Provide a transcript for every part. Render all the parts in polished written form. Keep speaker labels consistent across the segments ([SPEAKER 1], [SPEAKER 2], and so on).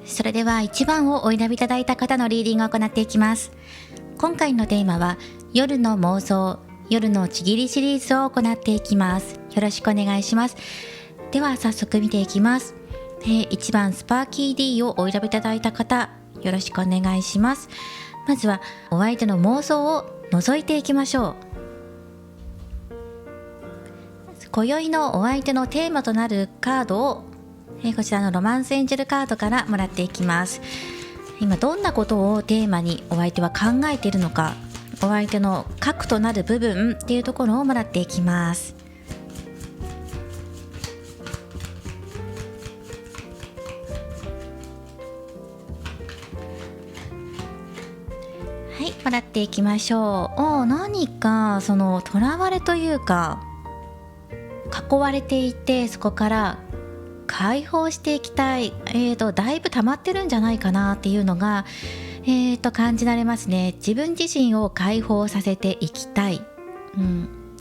[SPEAKER 1] それでは1番をお選びいただいた方のリーディングを行っていきます。今回のテーマは夜の妄想、夜のちぎりシリーズを行っていきます。よろしくお願いします。では早速見ていきます。1番スパーキー D をお選びいただいた方、よろしくお願いします。まずはお相手の妄想を覗いていきましょう。今宵のお相手のテーマとなるカードをこちらのロマンスエンジェルカードからもらっていきます。今どんなことをテーマにお相手は考えているのか、お相手の核となる部分っていうところをもらっていきます。はい、もらっていきましょう。何かその囚われというか囲われていて、そこから解放していきたい、だいぶ溜まってるんじゃないかなっていうのが、感じられますね。自分自身を解放させていきたい、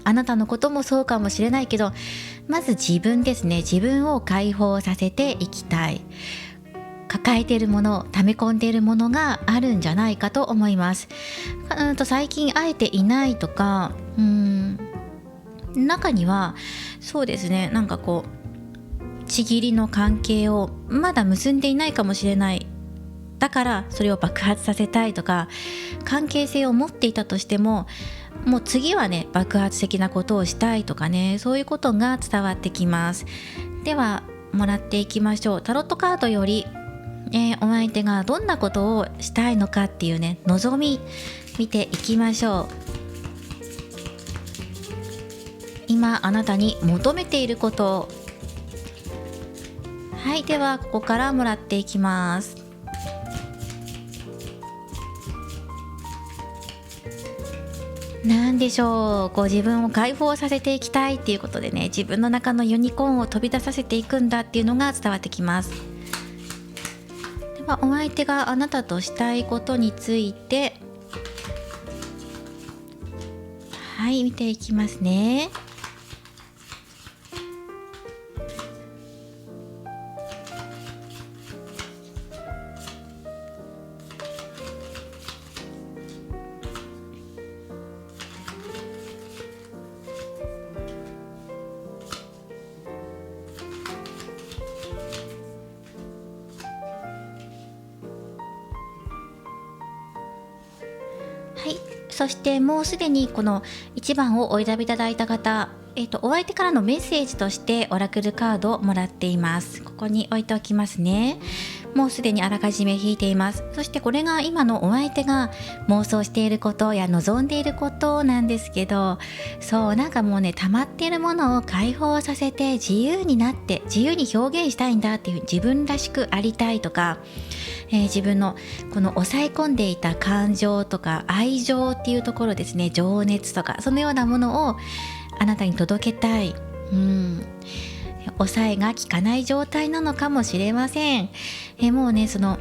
[SPEAKER 1] あなたのこともそうかもしれないけど、まず自分ですね。自分を解放させていきたい、抱えているもの、溜め込んでいるものがあるんじゃないかと思います。最近会えていないとか、中にはそうですね、なんかこうちぎりの関係をまだ結んでいないかもしれない、だからそれを爆発させたいとか、関係性を持っていたとしてももう次はね爆発的なことをしたいとかね、そういうことが伝わってきます。ではもらっていきましょう。タロットカードより、お相手がどんなことをしたいのかっていうね望み見ていきましょう。今あなたに求めていることを、はい、ではここからもらっていきます。なんでしょう、自分を解放させていきたいっていうことでね、自分の中のユニコーンを飛び出させていくんだっていうのが伝わってきます。ではお相手があなたとしたいことについて、はい、見ていきますね。はい、そしてもうすでにこの1番をお選びいただいた方、お相手からのメッセージとしてオラクルカードをもらっています。ここに置いておきますね。もうすでにあらかじめ引いています。そしてこれが今のお相手が妄想していることや望んでいることなんですけど、そうなんかもうね溜まっているものを解放させて自由になって自由に表現したいんだっていう、自分らしくありたいとか、自分のこの抑え込んでいた感情とか愛情っていうところですね、情熱とかそのようなものをあなたに届けたい、抑えが効かない状態なのかもしれません。もうねその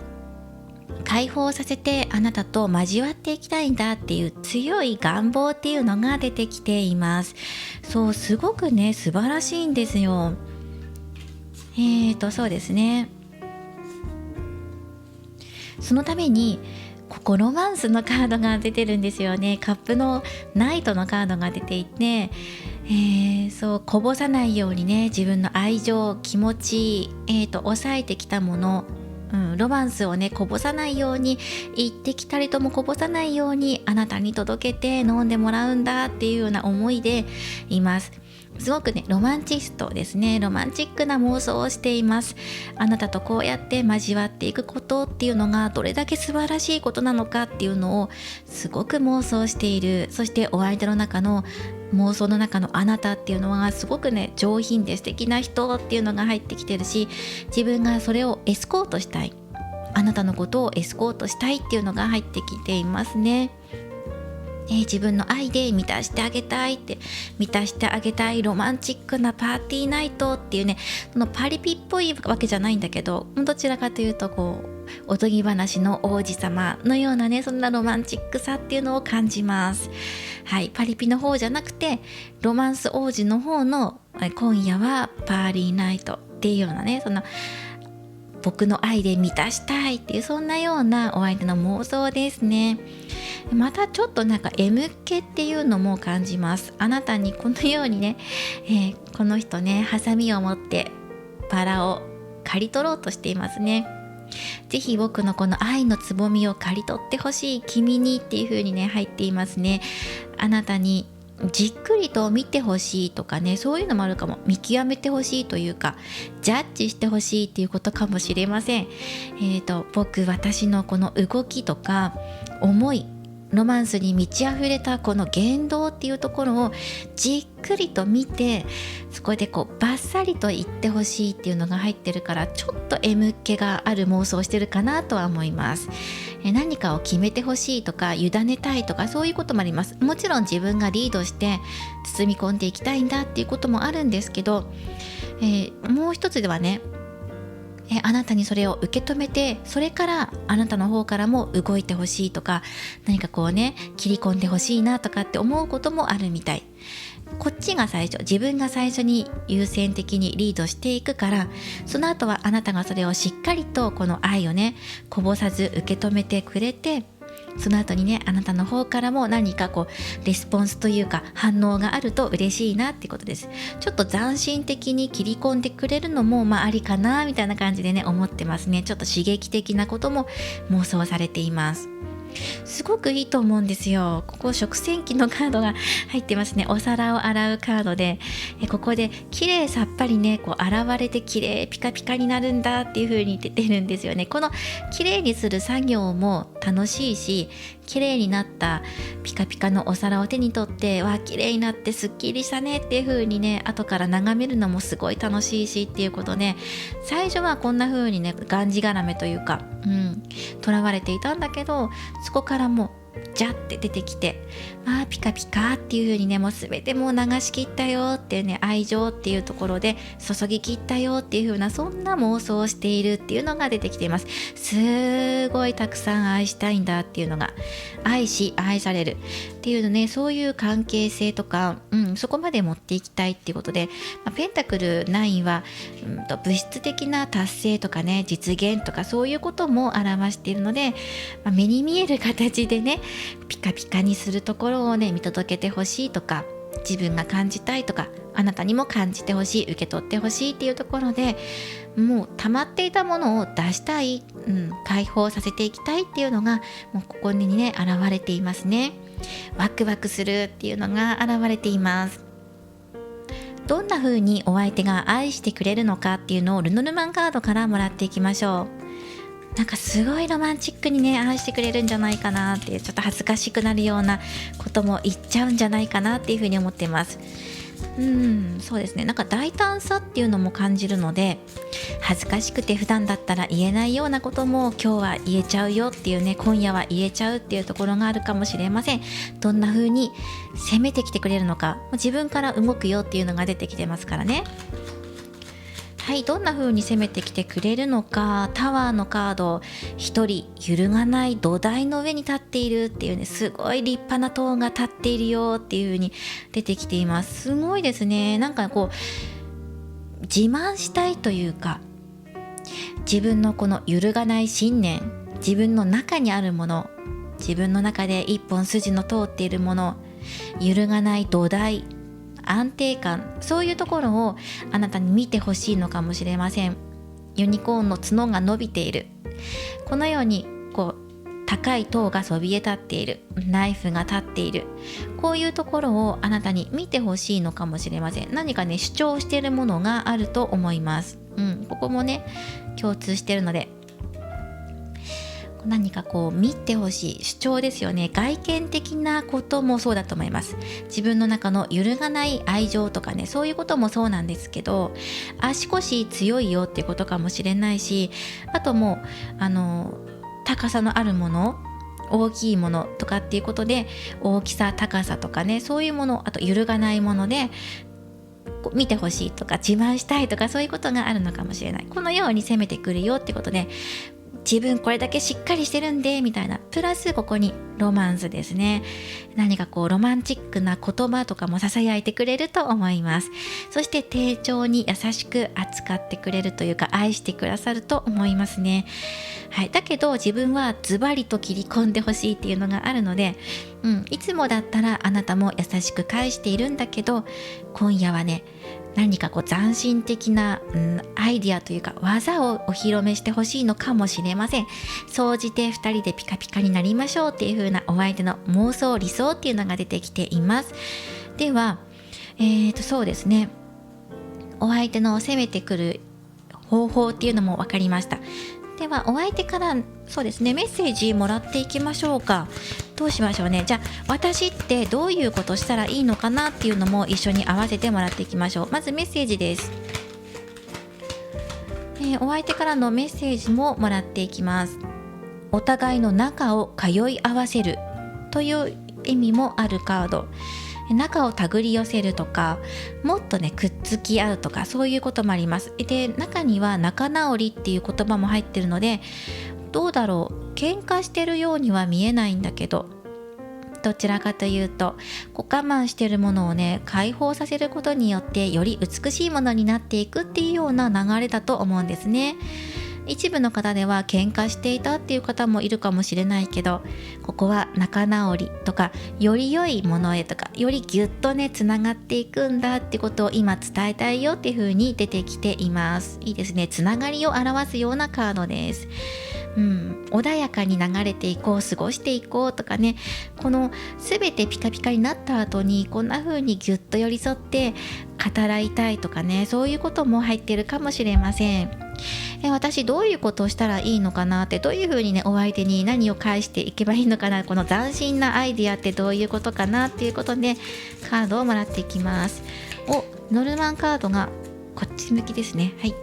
[SPEAKER 1] 解放させてあなたと交わっていきたいんだっていう強い願望っていうのが出てきています。そう、すごくね素晴らしいんですよ。そうですね、そのためにここロマンスのカードが出てるんですよね。カップのナイトのカードが出ていて、そうこぼさないようにね、自分の愛情、気持ち、抑えてきたもの、ロマンスをねこぼさないように、一滴たりともこぼさないようにあなたに届けて飲んでもらうんだっていうような思いでいます。すごくねロマンチストですね。ロマンチックな妄想をしています。あなたとこうやって交わっていくことっていうのがどれだけ素晴らしいことなのかっていうのをすごく妄想している。そしてお相手の中の妄想の中のあなたっていうのはすごくね上品で素敵な人っていうのが入ってきてるし、自分がそれをエスコートしたい、あなたのことをエスコートしたいっていうのが入ってきていますね。自分の愛で満たしてあげたいって、満たしてあげたいロマンチックなパーティーナイトっていうね、そのパリピっぽいわけじゃないんだけど、どちらかというとこうおとぎ話の王子様のようなね、そんなロマンチックさっていうのを感じます。はい、パリピの方じゃなくてロマンス王子の方の今夜はパーリーナイトっていうようなね、その僕の愛で満たしたいっていう、そんなようなお相手の妄想ですね。またちょっとなんか M 気っていうのも感じます。あなたにこのようにね、この人ね、ハサミを持ってバラを刈り取ろうとしていますね。ぜひ僕のこの愛のつぼみを刈り取ってほしい君にっていう風にね入っていますね。あなたにじっくりと見てほしいとかね、そういうのもあるかも。見極めてほしいというか、ジャッジしてほしいっていうことかもしれません。私のこの動きとか思い、ロマンスに満ち溢れたこの言動っていうところをじっくりと見て、そこでこうバッサリと言ってほしいっていうのが入ってるから、ちょっと M 気がある妄想をしてるかなとは思います。何かを決めてほしいとか委ねたいとか、そういうこともあります。もちろん自分がリードして包み込んでいきたいんだっていうこともあるんですけど、もう一つではね、あなたにそれを受け止めて、それからあなたの方からも動いてほしいとか、何かこうね切り込んでほしいなとかって思うこともあるみたい。こっちが最初、自分が最初に優先的にリードしていくから、その後はあなたがそれをしっかりとこの愛をねこぼさず受け止めてくれて、その後にねあなたの方からも何かこうレスポンスというか反応があると嬉しいなっていうことです。ちょっと斬新的に切り込んでくれるのもありかなみたいな感じでね思ってますね。ちょっと刺激的なことも妄想されています。すごくいいと思うんですよ。ここ食洗機のカードが入ってますね。お皿を洗うカードで、ここで綺麗さっぱりねこう洗われて綺麗ピカピカになるんだっていう風に出てるんですよね。この綺麗にする作業も楽しいし、綺麗になったピカピカのお皿を手に取って、わあ綺麗になってすっきりしたねっていう風にね後から眺めるのもすごい楽しいしっていうことね。最初はこんな風にねがんじがらめというか囚われていたんだけど、そこからもうジャって出てきて、ピカピカっていう風にねもう全てもう流し切ったよっていうね、愛情っていうところで注ぎ切ったよっていう風な、そんな妄想をしているっていうのが出てきています。すごいたくさん愛したいんだっていうのが、愛し愛されるっていうのね、そういう関係性とか、そこまで持っていきたいっていうことで、ペンタクル9は、物質的な達成とかね実現とかそういうことも表しているので、目に見える形でねピカピカにするところをね見届けてほしいとか、自分が感じたいとか、あなたにも感じてほしい、受け取ってほしいっていうところで、もう溜まっていたものを出したい、解放させていきたいっていうのがもうここにね現れていますね。ワクワクするっていうのが現れています。どんな風にお相手が愛してくれるのかっていうのをルノルマンカードからもらっていきましょう。なんかすごいロマンチックにね愛してくれるんじゃないかなっていう、ちょっと恥ずかしくなるようなことも言っちゃうんじゃないかなっていうふうに思っています。そうですね、なんか大胆さっていうのも感じるので、恥ずかしくて普段だったら言えないようなことも今日は言えちゃうよっていうね、今夜は言えちゃうっていうところがあるかもしれません。どんな風に攻めてきてくれるのか、自分から動くよっていうのが出てきてますからね。はい、どんな風に攻めてきてくれるのか。タワーのカード、一人揺るがない土台の上に立っているっていうね、すごい立派な塔が立っているよっていう風に出てきています。すごいですね。なんかこう自慢したいというか、自分のこの揺るがない信念、自分の中にあるもの、自分の中で一本筋の通っているもの、揺るがない土台、安定感、そういうところをあなたに見てほしいのかもしれません。ユニコーンの角が伸びている、このようにこう高い塔がそびえ立っている、ナイフが立っている、こういうところをあなたに見てほしいのかもしれません。何かね主張しているものがあると思います。ここもね共通しているので、何かこう見てほしい主張ですよね。外見的なこともそうだと思います。自分の中の揺るがない愛情とかね、そういうこともそうなんですけど、足腰強いよっていうことかもしれないし、あともう高さのあるもの、大きいものとかっていうことで、大きさ高さとかね、そういうもの、あと揺るがないもので見てほしいとか自慢したいとか、そういうことがあるのかもしれない。このように攻めてくるよってことで、自分これだけしっかりしてるんでみたいな、プラスここにロマンスですね。何かロマンチックな言葉とかもささやいてくれると思います。そして丁重に優しく扱ってくれるというか、愛してくださると思いますね。はい、だけど自分はズバリと切り込んでほしいっていうのがあるので、いつもだったらあなたも優しく返しているんだけど、今夜はね、何か斬新的な、アイディアというか技をお披露目してほしいのかもしれません。総じて2人でピカピカになりましょうっていう風なお相手の妄想理想っていうのが出てきています。では、そうですね、お相手の攻めてくる方法っていうのも分かりました。ではお相手からそうですね、メッセージもらっていきましょうか。どうしましょうね。じゃあ私ってどういうことしたらいいのかなっていうのも一緒に合わせてもらっていきましょう。まずメッセージです。お相手からのメッセージももらっていきます。お互いの仲を通い合わせるという意味もあるカード。仲を手繰り寄せるとか、もっとねくっつき合うとか、そういうこともあります。で、中には仲直りっていう言葉も入ってるので、どうだろう、喧嘩してるようには見えないんだけど、どちらかというと我慢してるものをね解放させることによってより美しいものになっていくっていうような流れだと思うんですね。一部の方では喧嘩していたっていう方もいるかもしれないけど、ここは仲直りとか、より良いものへとか、よりぎゅっとねつながっていくんだってことを今伝えたいよっていう風に出てきています。いいですね、つながりを表すようなカードです。穏やかに流れていこう、過ごしていこうとかね、この全てピカピカになった後にこんな風にぎゅっと寄り添って語らいたいとかね、そういうことも入ってるかもしれません。私どういうことをしたらいいのかなって、どういう風にねお相手に何を返していけばいいのかな、この斬新なアイディアってどういうことかなっていうことでカードをもらっていきます。ノルマンカードがこっち向きですね。はい、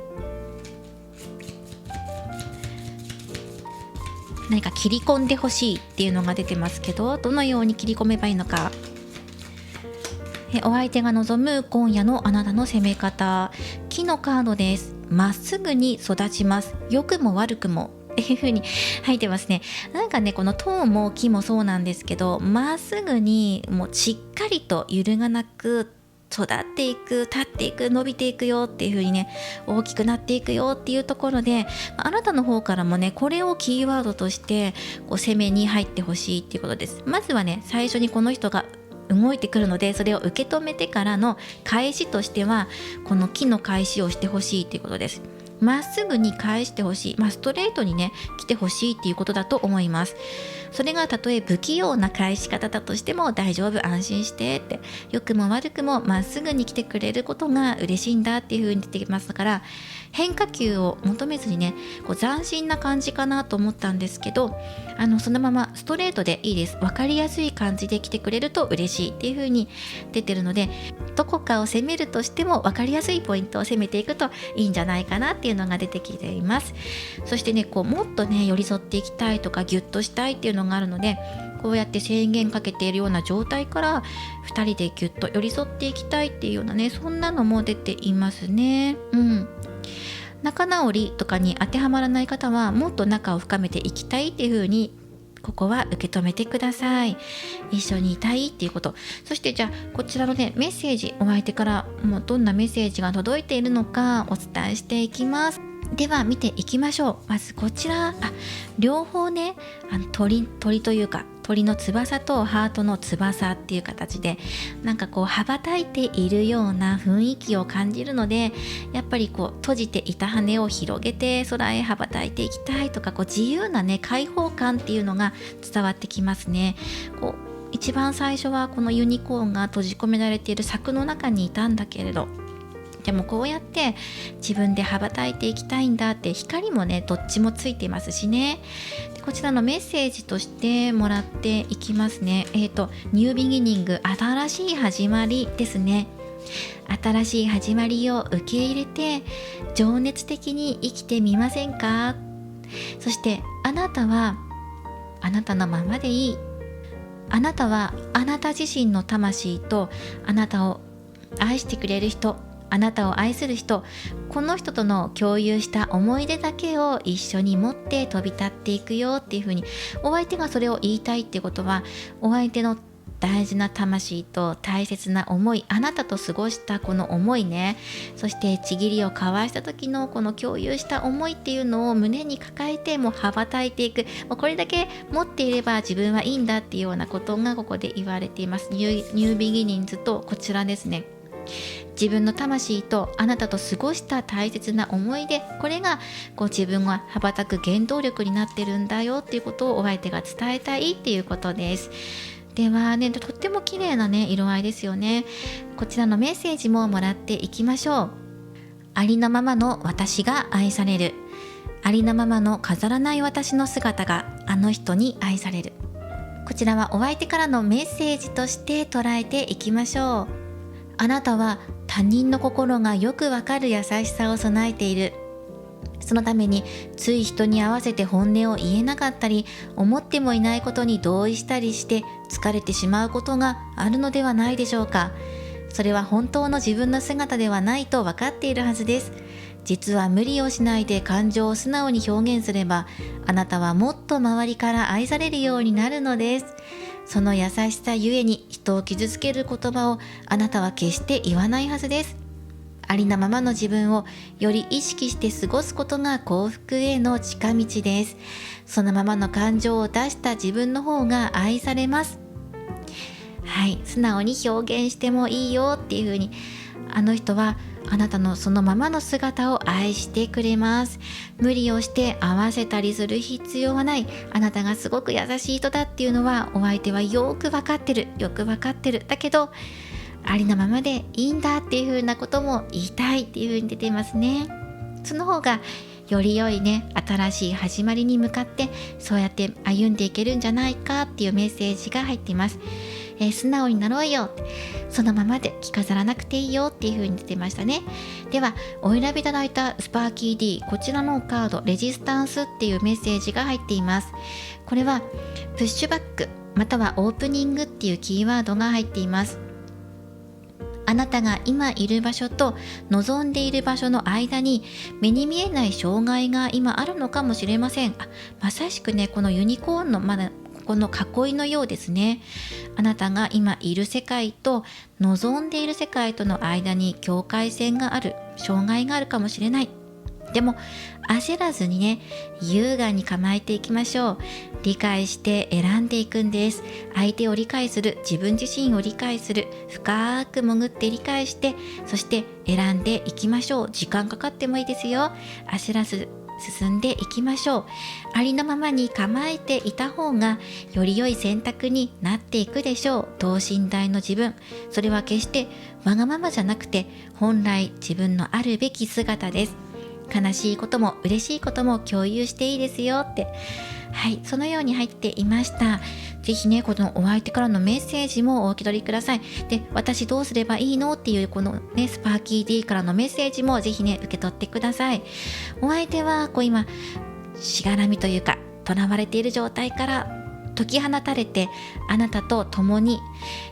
[SPEAKER 1] 何か切り込んでほしいっていうのが出てますけど、どのように切り込めばいいのか。お相手が望む今夜のあなたの攻め方、木のカードです。まっすぐに育ちます、良くも悪くもっていう風に入ってますね。なんかね、この塔も木もそうなんですけど、まっすぐにもうしっかりと揺るがなく育っていく、立っていく、伸びていくよっていう風にね、大きくなっていくよっていうところで、あなたの方からもねこれをキーワードとして攻めに入ってほしいっていうことです。まずはね、最初にこの人が動いてくるので、それを受け止めてからの返しとしてはこの木の返しをしてほしいっていうことです。まっすぐに返してほしい、ストレートにね来てほしいっていうことだと思います。それがたとえ不器用な返し方だとしても大丈夫、安心してって、良くも悪くもまっすぐに来てくれることが嬉しいんだっていう風に出てきますから、変化球を求めずにね斬新な感じかなと思ったんですけど、そのままストレートでいいです。分かりやすい感じで来てくれると嬉しいっていう風に出てるので、どこかを攻めるとしても分かりやすいポイントを攻めていくといいんじゃないかなっていうのが出てきています。そしてねもっとね寄り添っていきたいとかギュッとしたいっていうのがあるので、こうやって制限かけているような状態から2人でギュッと寄り添っていきたいっていうようなね、そんなのも出ていますね。仲直りとかに当てはまらない方は、もっと仲を深めていきたいっていう風にここは受け止めてください。一緒にいたいっていうこと。そしてじゃあこちらのねメッセージ、お相手からもうどんなメッセージが届いているのかお伝えしていきます。では見ていきましょう。まずこちら、両方ね鳥というか鳥の翼とハートの翼っていう形で、なんか羽ばたいているような雰囲気を感じるので、やっぱり閉じていた羽を広げて空へ羽ばたいていきたいとか、自由なね開放感っていうのが伝わってきますね。一番最初はこのユニコーンが閉じ込められている柵の中にいたんだけれど、でもこうやって自分で羽ばたいていきたいんだって、光もねどっちもついていますしね。でこちらのメッセージとしてもらっていきますね。ニュービギニング、新しい始まりですね。新しい始まりを受け入れて情熱的に生きてみませんか。そしてあなたはあなたのままでいい。あなたはあなた自身の魂と、あなたを愛してくれる人、あなたを愛する人、この人との共有した思い出だけを一緒に持って飛び立っていくよっていう風に、お相手がそれを言いたいってことは、お相手の大事な魂と大切な思い、あなたと過ごしたこの思いね、そしてちぎりを交わした時のこの共有した思いっていうのを胸に抱えて、もう羽ばたいていく、もうこれだけ持っていれば自分はいいんだっていうようなことがここで言われています。ニュービギニンズとこちらですね。自分の魂とあなたと過ごした大切な思い出、これが自分が羽ばたく原動力になってるんだよっていうことをお相手が伝えたいっていうことです。ではね、とっても綺麗なね色合いですよね。こちらのメッセージももらっていきましょう。ありのままの私が愛される。ありのままの飾らない私の姿があの人に愛される。こちらはお相手からのメッセージとして捉えていきましょう。あなたは他人の心がよくわかる優しさを備えている。そのためについ人に合わせて本音を言えなかったり、思ってもいないことに同意したりして疲れてしまうことがあるのではないでしょうか。それは本当の自分の姿ではないと分かっているはずです。実は無理をしないで感情を素直に表現すれば、あなたはもっと周りから愛されるようになるのです。その優しさゆえに人を傷つける言葉をあなたは決して言わないはずです。ありのままの自分をより意識して過ごすことが幸福への近道です。そのままの感情を出した自分の方が愛されます。はい、素直に表現してもいいよっていう風に、あの人はあなたのそのままの姿を愛してくれます。無理をして合わせたりする必要はない。あなたがすごく優しい人だっていうのはお相手はよく分かってる。だけどありのままでいいんだっていう風なことも言いたいっていう風に出てますね。その方がより良いね、新しい始まりに向かってそうやって歩んでいけるんじゃないかっていうメッセージが入っています。素直になろうよ、そのままで着飾らなくていいよっていう風に出てましたね。ではお選びいただいたスパーキー D、 こちらのカードレジスタンスっていうメッセージが入っています。これはプッシュバックまたはオープニングっていうキーワードが入っています。あなたが今いる場所と望んでいる場所の間に目に見えない障害が今あるのかもしれません。まさしくね、このユニコーンのまだこの囲いのようですね。あなたが今いる世界と望んでいる世界との間に境界線がある、障害があるかもしれない。でも焦らずにね、優雅に構えていきましょう。理解して選んでいくんです。相手を理解する、自分自身を理解する、深く潜って理解して、そして選んでいきましょう。時間かかってもいいですよ。焦らず進んでいきましょう。ありのままに構えていた方がより良い選択になっていくでしょう。等身大の自分、それは決してわがままじゃなくて本来自分のあるべき姿です。悲しいことも嬉しいことも共有していいですよって、はい、そのように入っていました。ぜひね、このお相手からのメッセージもお受け取りください。で、私どうすればいいのっていうこのね、スパーキー D からのメッセージもぜひね、受け取ってください。お相手は今しがらみというか囚われている状態から解き放たれて、あなたと共に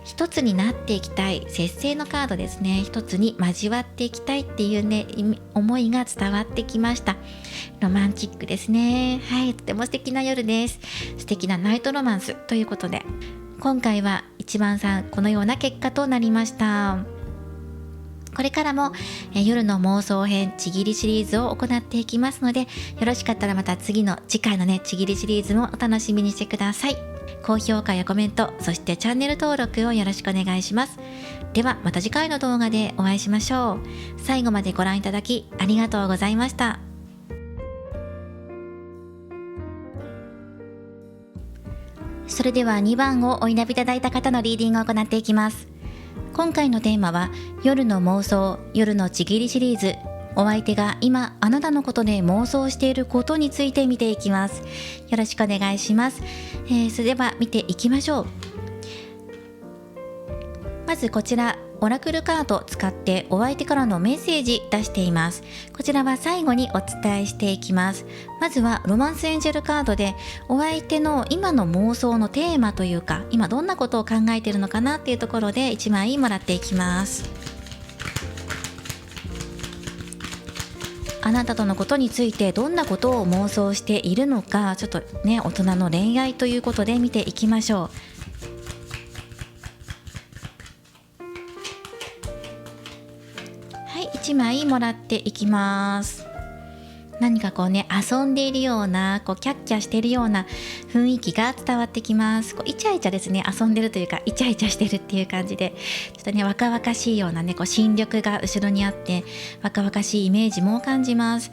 [SPEAKER 1] 一つになっていきたい節制のカードですね。一つに交わっていきたいっていうね、思いが伝わってきました。ロマンチックですね。はい、とても素敵な夜です。素敵なナイトロマンスということで、今回は1番さんこのような結果となりました。これからも夜の妄想編ちぎりシリーズを行っていきますので、よろしかったらまた次回のね、ちぎりシリーズもお楽しみにしてください。高評価やコメント、そしてチャンネル登録をよろしくお願いします。ではまた次回の動画でお会いしましょう。最後までご覧いただきありがとうございました。それでは2番をお選びいただいた方のリーディングを行っていきます。今回のテーマは夜の妄想、夜のちぎりシリーズ。お相手が今あなたのことで妄想していることについて見ていきます。よろしくお願いします。それでは見ていきましょう。まずこちらオラクルカードを使ってお相手からのメッセージ出しています。こちらは最後にお伝えしていきます。まずはロマンスエンジェルカードでお相手の今の妄想のテーマというか、今どんなことを考えているのかなっていうところで1枚もらっていきます。あなたとのことについてどんなことを妄想しているのか、ちょっとね、大人の恋愛ということで見ていきましょう。はい、1枚もらっていきます。何かこうね、遊んでいるような、こうキャッキャしているような雰囲気が伝わってきます。こうイチャイチャですね、遊んでるというかイチャイチャしてるっていう感じで、ちょっとね、若々しいようなね、こう新緑が後ろにあって若々しいイメージも感じます。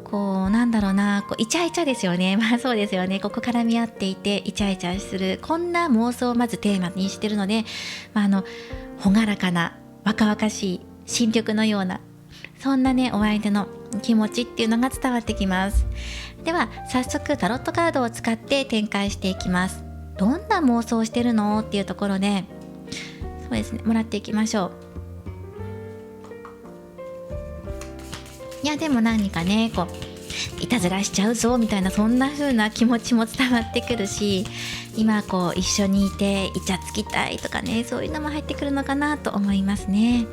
[SPEAKER 1] こうなんだろうな、こうイチャイチャですよね。まあそうですよね。ここ絡み合っていてイチャイチャする、こんな妄想をまずテーマにしてるので、朗らかな若々しい新緑のような、そんなね、お相手の気持ちっていうのが伝わってきます。では早速タロットカードを使って展開していきます。どんな妄想をしてるのっていうところで、そうですね、もらっていきましょう。いやでも何かね、こういたずらしちゃうぞみたいな、そんな風な気持ちも伝わってくるし、今こう一緒にいてイチャつきたいとかね、そういうのも入ってくるのかなと思いますね。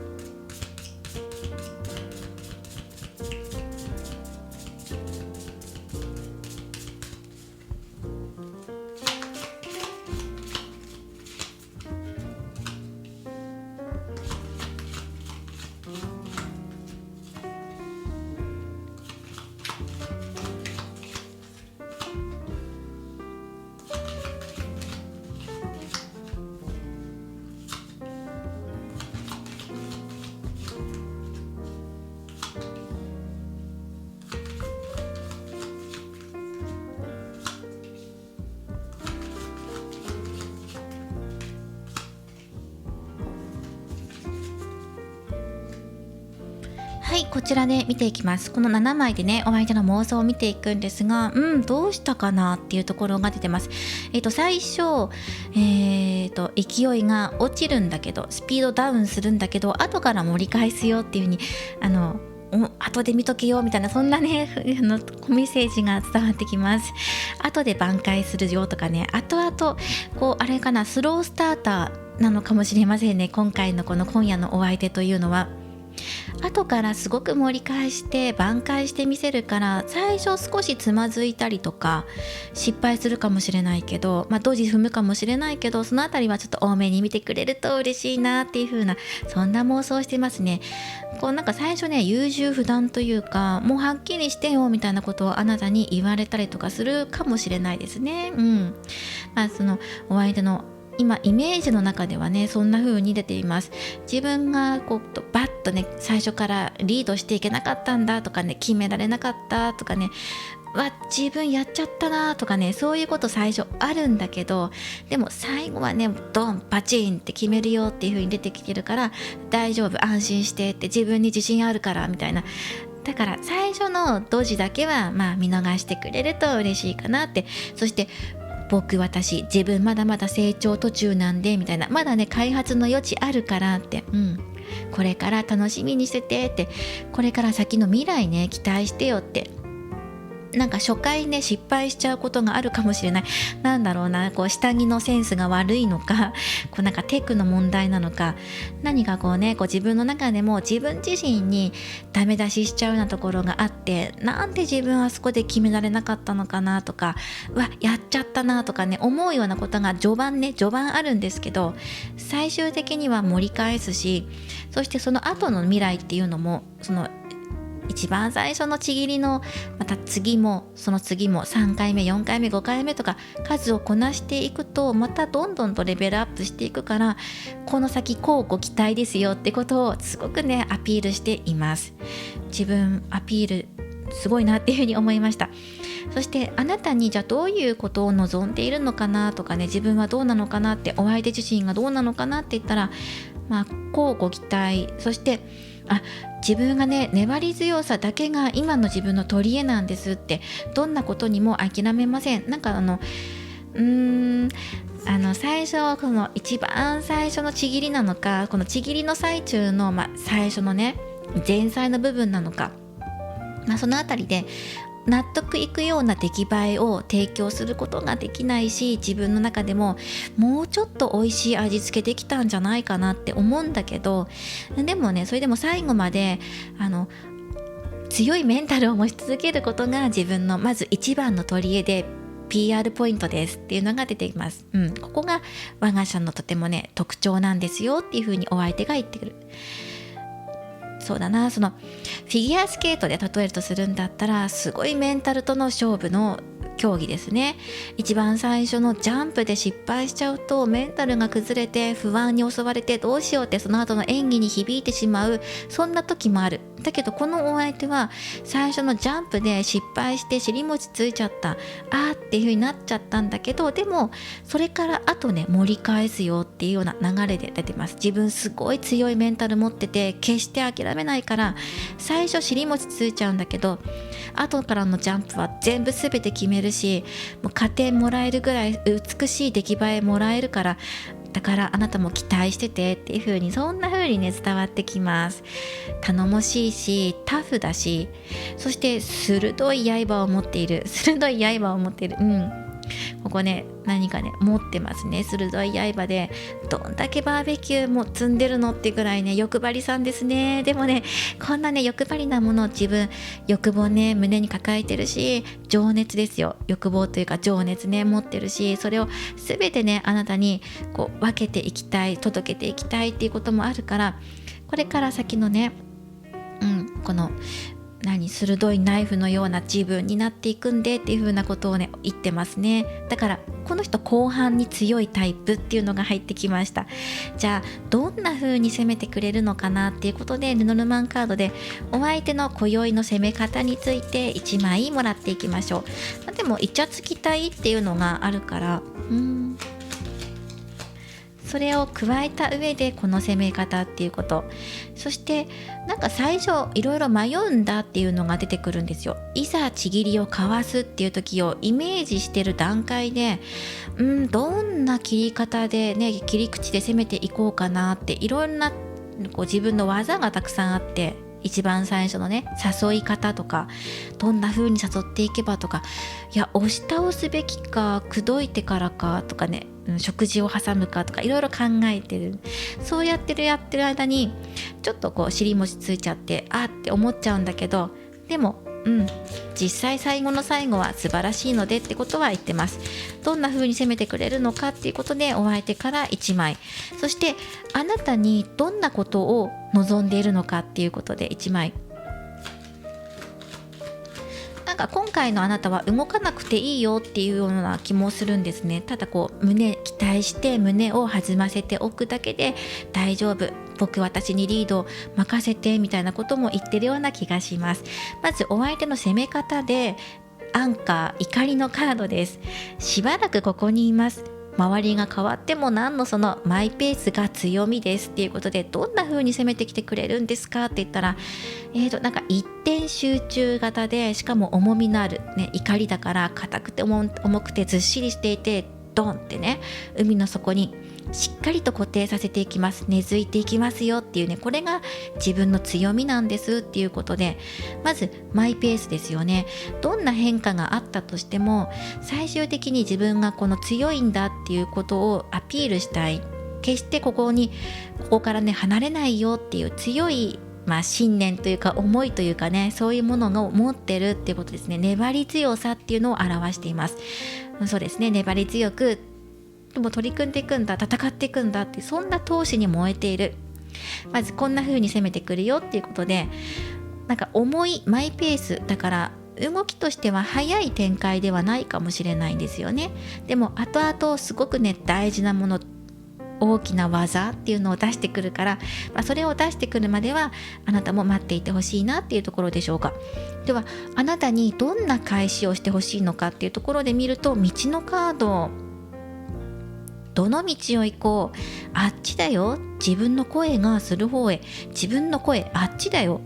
[SPEAKER 1] はい、こちらで見ていきます。この7枚でね、お相手の妄想を見ていくんですが、どうしたかなっていうところが出てます。最初、勢いが落ちるんだけど、スピードダウンするんだけど、後から盛り返すよっていう風に、後で見とけよみたいな、そんなね、メッセージが伝わってきます。後で挽回するよとかね、後々、こう、あれかな、スロースターターなのかもしれませんね。今回のこの今夜のお相手というのは。後からすごく盛り返して挽回してみせるから、最初少しつまずいたりとか失敗するかもしれないけど、ドジ踏むかもしれないけど、そのあたりはちょっと多めに見てくれると嬉しいなっていう風な、そんな妄想してますね。こうなんか最初ね、優柔不断というか、もうはっきりしてよみたいなことをあなたに言われたりとかするかもしれないですね。そのお相手の今イメージの中ではね、そんな風に出ています。自分がこうバッとね、最初からリードしていけなかったんだとかね、決められなかったとかね、自分やっちゃったなとかね、そういうこと最初あるんだけど、でも最後はね、ドンパチンって決めるよっていう風に出てきてるから、大丈夫、安心してって、自分に自信あるからみたいな。だから最初のドジだけは見逃してくれると嬉しいかなって。そして私自分まだまだ成長途中なんでみたいな、まだね開発の余地あるからって、これから楽しみにしててって、これから先の未来ね期待してよって。なんか初回ね失敗しちゃうことがあるかもしれない。なんだろうな、こう下着のセンスが悪いのか、こうなんかテクの問題なのか、何かこうね、こう自分の中でも自分自身にダメ出ししちゃうようなところがあって、なんで自分はそこで決められなかったのかなとか、やっちゃったなとかね、思うようなことが序盤あるんですけど、最終的には盛り返すし、そしてその後の未来っていうのも、その一番最初のちぎりのまた次もその次も3回目4回目5回目とか数をこなしていくと、またどんどんとレベルアップしていくから、この先こうご期待ですよってことをすごくねアピールしています。自分アピールすごいなっていうふうに思いました。そしてあなたにじゃあどういうことを望んでいるのかなとかね、自分はどうなのかなって、お相手自身がどうなのかなって言ったら、こうご期待、そして自分がね粘り強さだけが今の自分の取り柄なんですって、どんなことにも諦めません。なんか最初この一番最初のちぎりなのか、このちぎりの最中の、最初のね前菜の部分なのか、そのあたりで納得いくような出来栄えを提供することができないし、自分の中でももうちょっと美味しい味付けできたんじゃないかなって思うんだけど、でもねそれでも最後まで強いメンタルを持ち続けることが自分のまず一番の取り柄で PR ポイントですっていうのが出てきます。ここが我が社のとてもね特徴なんですよっていうふうにお相手が言ってくる。そうだな、そのフィギュアスケートで例えるとするんだったら、すごいメンタルとの勝負の競技ですね。一番最初のジャンプで失敗しちゃうとメンタルが崩れて不安に襲われてどうしようってその後の演技に響いてしまう、そんな時もある。だけどこのお相手は最初のジャンプで失敗して尻餅ついちゃった、っていう風になっちゃったんだけど、でもそれからあとね盛り返すよっていうような流れで出てます。自分すごい強いメンタル持ってて決して諦めないから、最初尻餅ついちゃうんだけど後からのジャンプは全部全て決めるし、もう加点もらえるぐらい美しい出来栄えもらえるから、だからあなたも期待しててっていう風に、そんな風にね伝わってきます。頼もしいしタフだし、そして鋭い刃を持っている。ここね何かね持ってますね。鋭い刃で、どんだけバーベキューも積んでるのってぐらいね欲張りさんですね。でもねこんなね欲張りなものを自分欲望ね胸に抱えてるし、情熱ですよ、欲望というか情熱ね持ってるし、それを全てねあなたにこう分けていきたい、届けていきたいっていうこともあるから、これから先のねこの鋭いナイフのような自分になっていくんでっていう風なことをね言ってますね。だからこの人後半に強いタイプっていうのが入ってきました。じゃあどんな風に攻めてくれるのかなっていうことで、ルノルマンカードでお相手の今宵の攻め方について1枚もらっていきましょう。でもイチャつきたいっていうのがあるから、それを加えた上でこの攻め方っていうこと、そしてなんか最初いろいろ迷うんだっていうのが出てくるんですよ。いざちぎりを交わすっていう時をイメージしてる段階で、どんな切り方でね切り口で攻めていこうかなって、いろんな自分の技がたくさんあって、一番最初のね誘い方とか、どんな風に誘っていけばとか、いや押し倒すべきか口説いてからかとかね、食事を挟むかとかいろいろ考えてる。そうやってる間にちょっと尻餅ついちゃってって思っちゃうんだけど、でも実際最後の最後は素晴らしいのでってことは言ってます。どんな風に攻めてくれるのかっていうことでお相手から1枚、そしてあなたにどんなことを望んでいるのかっていうことで1枚。なんか今回のあなたは動かなくていいよっていうような気もするんですね。ただ期待して胸を弾ませておくだけで大丈夫、私にリードを任せてみたいなことも言ってるような気がします。まずお相手の攻め方でアンカー怒りのカードです。しばらくここにいます、周りが変わっても何のそのマイペースが強みですっていうことで、どんな風に攻めてきてくれるんですかって言ったら、なんか一点集中型で、しかも重みのある、怒りだから硬くて重くてずっしりしていて、ドンってね海の底にしっかりと固定させていきます、根付いていきますよっていうね、これが自分の強みなんですっていうことで、まずマイペースですよね。どんな変化があったとしても最終的に自分がこの強いんだっていうことをアピールしたい、決してここからね離れないよっていう強い信念というか思いというかね、そういうものを持ってるっていうことですね。粘り強さっていうのを表しています。そうですね、粘り強くでも取り組んでいくんだ、戦っていくんだって、そんな闘志に燃えている。まずこんな風に攻めてくるよっていうことで、なんか重いマイペースだから動きとしては早い展開ではないかもしれないんですよね。でも後々すごくね大事なもの、大きな技っていうのを出してくるから、それを出してくるまではあなたも待っていてほしいなっていうところでしょうか。ではあなたにどんな返しをしてほしいのかっていうところで見ると、道のカード、どの道を行こう、あっちだよ、自分の声がする方へ、自分の声あっちだよ、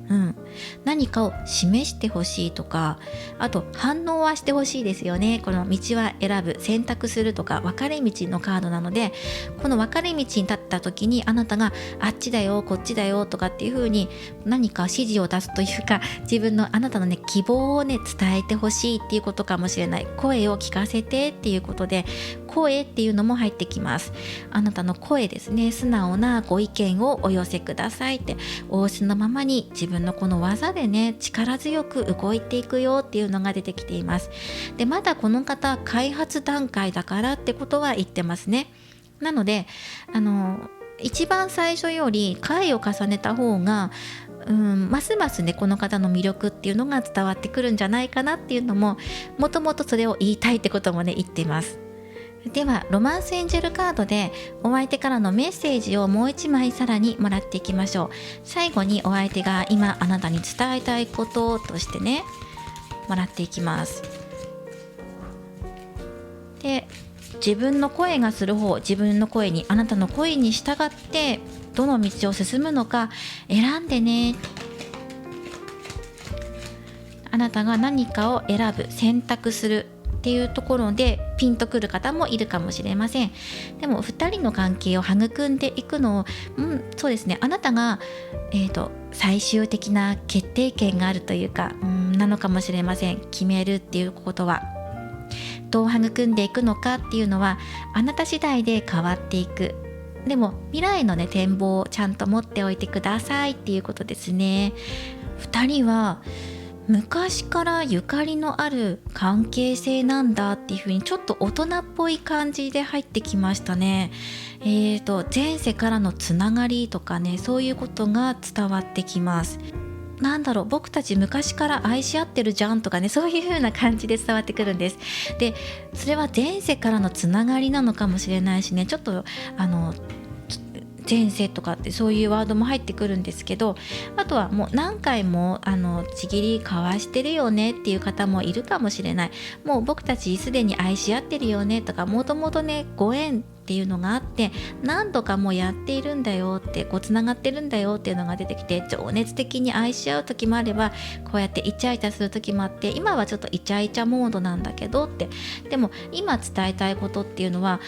[SPEAKER 1] 何かを示してほしいとか、あと反応はしてほしいですよね。この道は選ぶ、選択するとか分かれ道のカードなので、この分かれ道に立った時にあなたがあっちだよこっちだよとかっていう風に何か指示を出すというか、自分のあなたのね希望をね伝えてほしいっていうことかもしれない。声を聞かせてっていうことで、声っていうのも入ってきます。あなたの声ですね、素直なご意見をお寄せくださいって、お教のままに自分のこの技でね力強く動いていくよっていうのが出てきています。でまだこの方開発段階だからってことは言ってますね。なので一番最初より回を重ねた方がますますねこの方の魅力っていうのが伝わってくるんじゃないかなっていうのも、もともとそれを言いたいってこともね言っています。ではロマンスエンジェルカードでお相手からのメッセージをもう1枚さらにもらっていきましょう。最後にお相手が今あなたに伝えたいこととしてねもらっていきます。で自分の声がする方、自分の声に、あなたの声に従ってどの道を進むのか選んでね。あなたが何かを選ぶ、選択するっていうところでピンとくる方もいるかもしれません。でも2人の関係を育んでいくのを、そうですね、あなたが、最終的な決定権があるというか、なのかもしれません。決めるっていうことはどう育んでいくのかっていうのはあなた次第で変わっていく。でも未来のね展望をちゃんと持っておいてくださいっていうことですね。2人は昔からゆかりのある関係性なんだっていうふうにちょっと大人っぽい感じで入ってきましたね。前世からのつながりとかね、そういうことが伝わってきます。僕たち昔から愛し合ってるじゃんとかね、そういう風な感じで伝わってくるんです。でそれは前世からのつながりなのかもしれないしね、ちょっと前世とかってそういうワードも入ってくるんですけど、あとはもう何回もちぎり交わしてるよねっていう方もいるかもしれない。もう僕たちすでに愛し合ってるよねとか、もともとねご縁っていうのがあって何度かもうやっているんだよって、こうつながってるんだよっていうのが出てきて、情熱的に愛し合う時もあればこうやってイチャイチャする時もあって、今はちょっとイチャイチャモードなんだけどって、でも今伝えたいことっていうのは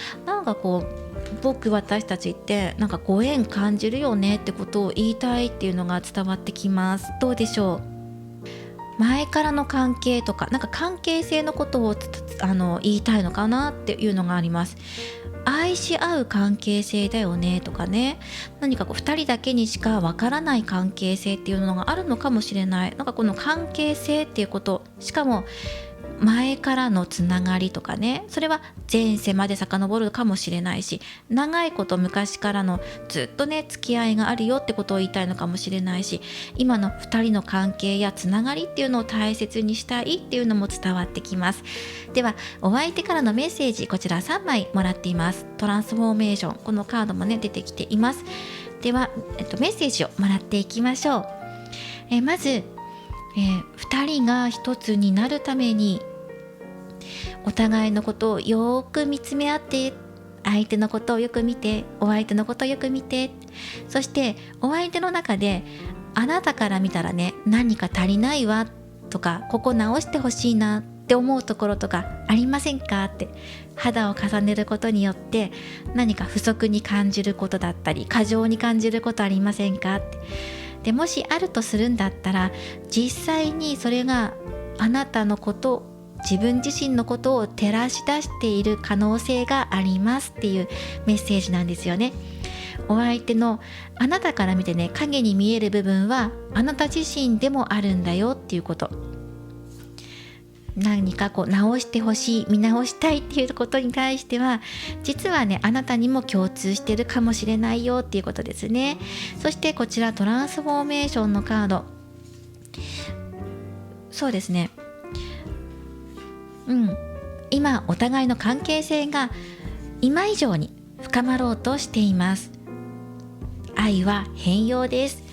[SPEAKER 1] 私たちってご縁感じるよねってことを言いたいっていうのが伝わってきます。どうでしょう。前からの関係とか関係性のことを言いたいのかなっていうのがあります。愛し合う関係性だよねとかね、何か2人だけにしかわからない関係性っていうのがあるのかもしれない。この関係性っていうこと、しかも前からのつながりとかね、それは前世まで遡るかもしれないし、長いこと昔からのずっとね付き合いがあるよってことを言いたいのかもしれないし、今の2人の関係やつながりっていうのを大切にしたいっていうのも伝わってきます。ではお相手からのメッセージ、こちら3枚もらっています。トランスフォーメーション、このカードもね出てきています。では、メッセージをもらっていきましょう。まず、2人が一つになるためにお互いのことをよく見つめ合って、相手のことをよく見て、お相手のことをよく見て、そしてお相手の中であなたから見たらね何か足りないわとか、ここ直してほしいなって思うところとかありませんかって、肌を重ねることによって何か不足に感じることだったり過剰に感じることありませんかって。でもしあるとするんだったら、実際にそれがあなたのこと、自分自身のことを照らし出している可能性がありますっていうメッセージなんですよね。お相手のあなたから見てね影に見える部分はあなた自身でもあるんだよっていうこと、何か直してほしい、見直したいっていうことに対しては実はねあなたにも共通してるかもしれないよっていうことですね。そしてこちらトランスフォーメーションのカード、そうですね、今お互いの関係性が今以上に深まろうとしています。愛は変容です。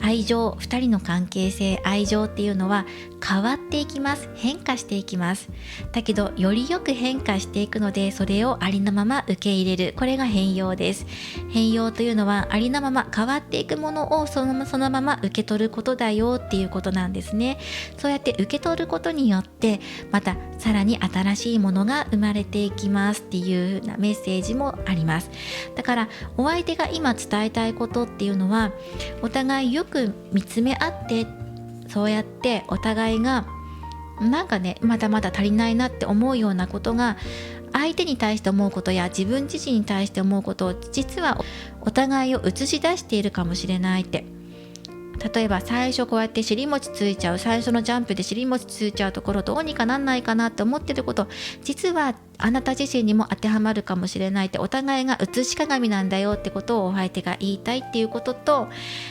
[SPEAKER 1] 愛情、2人の関係性、愛情っていうのは変わっていきます。変化していきます。だけどよりよく変化していくので、それをありのまま受け入れる、これが変容です。変容というのはありのまま変わっていくものをそのまま受け取ることだよっていうことなんですね。そうやって受け取ることによってまたさらに新しいものが生まれていきますっていう風なメッセージもあります。だからお相手が今伝えたいことっていうのは、お互いよく見つめ合って、そうやってお互いがなんかねまだまだ足りないなって思うようなことが、相手に対して思うことや自分自身に対して思うことを実はお互いを映し出しているかもしれないって。例えば最初こうやって尻餅ついちゃう、最初のジャンプで尻餅ついちゃうところどうにかなんないかなって思ってること、実はあなた自身にも当てはまるかもしれないって、お互いが映し鏡なんだよってことをお相手が言いたいっていうことと、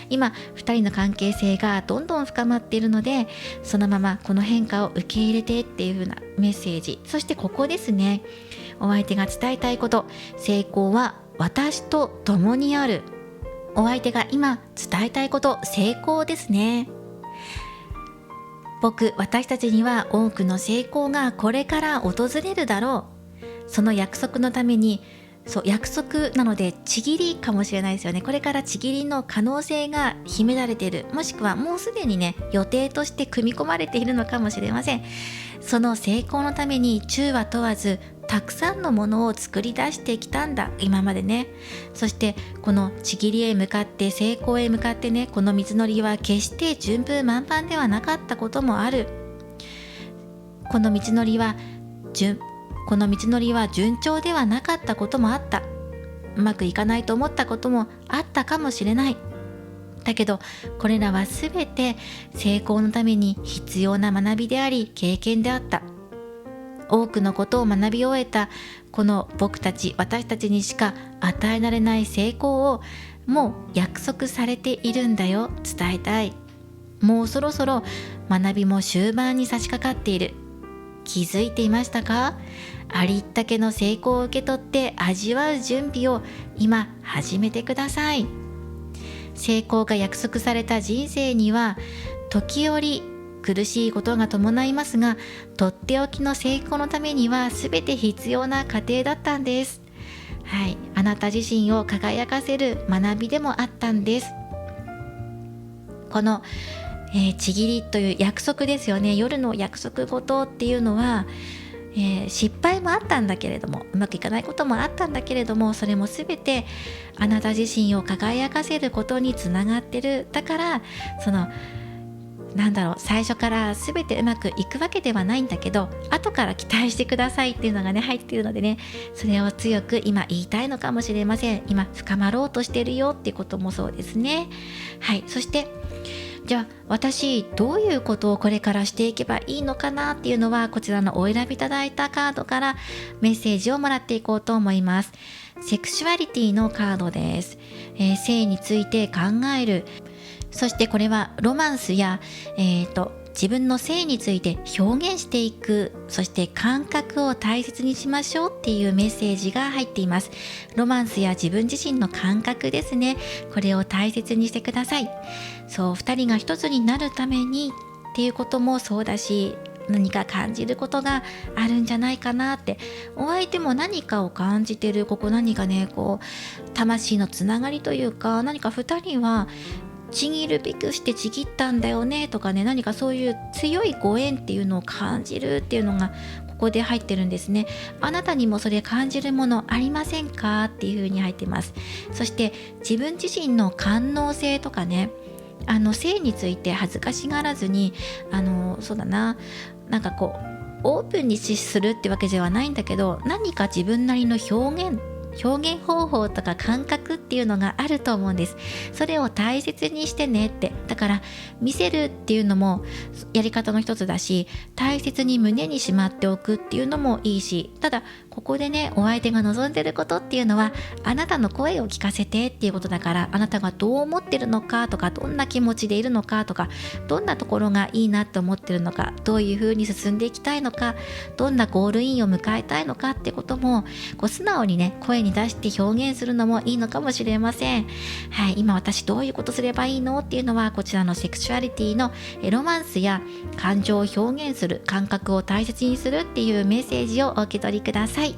[SPEAKER 1] 今2人の関係性がどんどん深まっているので、そのままこの変化を受け入れてっていう風なメッセージ。そしてここですね、お相手が伝えたいこと、成功は私と共にある。お相手が今伝えたいこと、成功ですね。私たちには多くの成功がこれから訪れるだろう。その約束のために、約束なのでちぎりかもしれないですよね。これからちぎりの可能性が秘められている、もしくはもうすでにね予定として組み込まれているのかもしれません。その成功のために中は問わずたくさんのものを作り出してきたんだ、今までね。そしてこのちぎりへ向かって、成功へ向かってね、この道のりは決して順風満帆ではなかったこともある。この道のりは順調ではなかったこともあった。うまくいかないと思ったこともあったかもしれない。だけどこれらはすべて成功のために必要な学びであり経験であった。多くのことを学び終えたこの私たちにしか与えられない成功をもう約束されているんだよ、伝えたい。もうそろそろ学びも終盤に差し掛かっている。気づいていましたか？ありったけの成功を受け取って味わう準備を今始めてください。成功が約束された人生には時折苦しいことが伴いますが、とっておきの成功のためには全て必要な過程だったんです。はい、あなた自身を輝かせる学びでもあったんです。この、ちぎりという約束ですよね。夜の約束事っていうのは、失敗もあったんだけれども、うまくいかないこともあったんだけれども、それも全てあなた自身を輝かせることにつながってる。だから最初から全てうまくいくわけではないんだけど、後から期待してくださいっていうのがね入っているのでね、それを強く今言いたいのかもしれません。今深まろうとしてるよっていうこともそうですね。はい、そしてじゃあ私どういうことをこれからしていけばいいのかなっていうのは、こちらのお選びいただいたカードからメッセージをもらっていこうと思います。セクシュアリティのカードです。性について考える。そしてこれはロマンスや、自分の性について表現していく、そして感覚を大切にしましょうっていうメッセージが入っています。ロマンスや自分自身の感覚ですね。これを大切にしてください。2人が一つになるためにっていうこともそうだし、何か感じることがあるんじゃないかなって。お相手も何かを感じてる。ここ何かね魂のつながりというか、何か2人はちぎるべくしてちぎったんだよねとかね、何かそういう強いご縁っていうのを感じるっていうのがここで入ってるんですね。あなたにもそれ感じるものありませんかっていう風に入ってます。そして自分自身の官能性とかね、性について恥ずかしがらずにオープンにするってわけではないんだけど、何か自分なりの表現方法とか感覚っていうのがあると思うんです。それを大切にしてねって。だから見せるっていうのもやり方の一つだし、大切に胸にしまっておくっていうのもいいし、ただここでねお相手が望んでることっていうのは、あなたの声を聞かせてっていうことだから、あなたがどう思ってるのかとか、どんな気持ちでいるのかとか、どんなところがいいなと思ってるのか、どういう風に進んでいきたいのか、どんなゴールインを迎えたいのかってことも素直にね声に出して表現するのもいいのかもしれません。はい、今私どういうことすればいいのっていうのは、こちらのセクシュアリティのロマンスや感情を表現する、感覚を大切にするっていうメッセージをお受け取りください。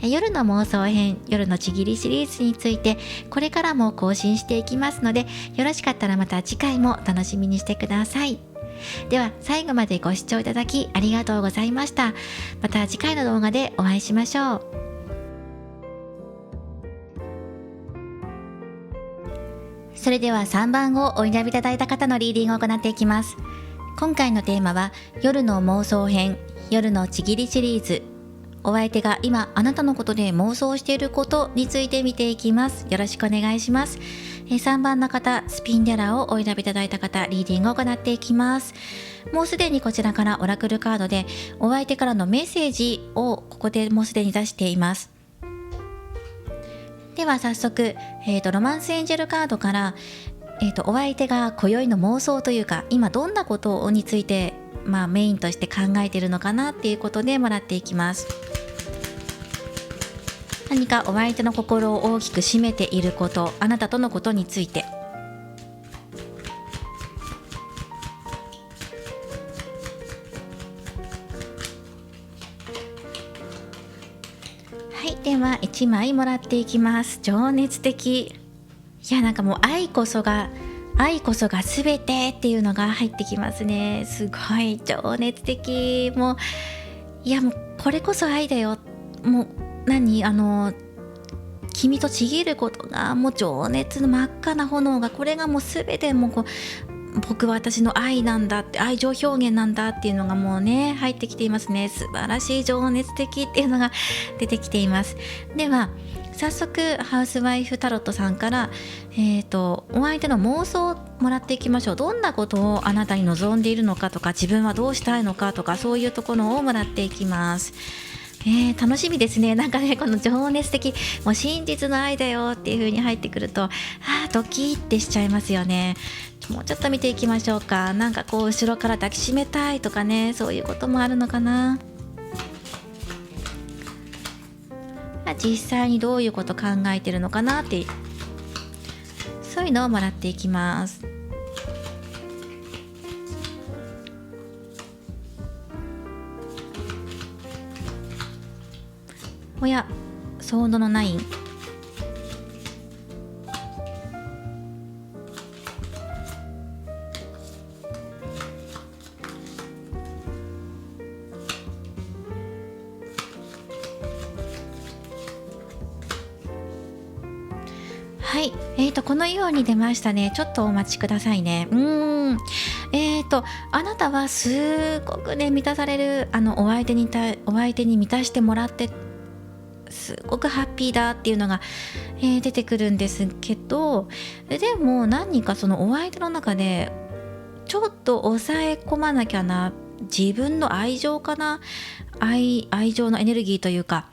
[SPEAKER 1] 夜の妄想編、夜のちぎりシリーズについてこれからも更新していきますので、よろしかったらまた次回も楽しみにしてください。では最後までご視聴いただきありがとうございました。また次回の動画でお会いしましょう。それでは3番をお選びいただいた方のリーディングを行っていきます。今回のテーマは夜の妄想編、夜のちぎりシリーズ。お相手が今あなたのことで妄想していることについて見ていきます。よろしくお願いします。3番の方、スピンデラーをお選びいただいた方、リーディングを行っていきます。もうすでにこちらからオラクルカードでお相手からのメッセージをここでもうすでに出しています。では早速、ロマンスエンジェルカードから、お相手が今宵の妄想というか、今どんなことについて、メインとして考えているのかなっていうことでもらっていきます。何かお相手の心を大きく占めていること、あなたとのことについて。はい、では1枚もらっていきます。情熱的。いや、なんかもう愛こそが全てっていうのが入ってきますね。すごい情熱的。もうこれこそ愛だよ。もう君とちぎることがもう情熱の真っ赤な炎が、これがもう全てもう僕は私の愛なんだって、愛情表現なんだっていうのがもうね入ってきていますね。素晴らしい情熱的っていうのが出てきています。では早速ハウスワイフタロットさんから、お相手の妄想をもらっていきましょう。どんなことをあなたに望んでいるのかとか、自分はどうしたいのかとか、そういうところをもらっていきます。楽しみですね。なんかね、この情熱的、もう真実の愛だよっていう風に入ってくると、ドキッてしちゃいますよね。もうちょっと見ていきましょうか。なんかこう後ろから抱きしめたいとかね、そういうこともあるのかな。実際にどういうこと考えてるのかなって、そういうのをもらっていきます。おや、ソードの9。はい、このように出ましたね。ちょっとお待ちくださいね。あなたはすごくね満たされる、お相手に満たしてもらってすごくハッピーだっていうのが、出てくるんですけど、でも何かそのお相手の中でちょっと抑え込まなきゃな、自分の愛情かな、愛情のエネルギーというか、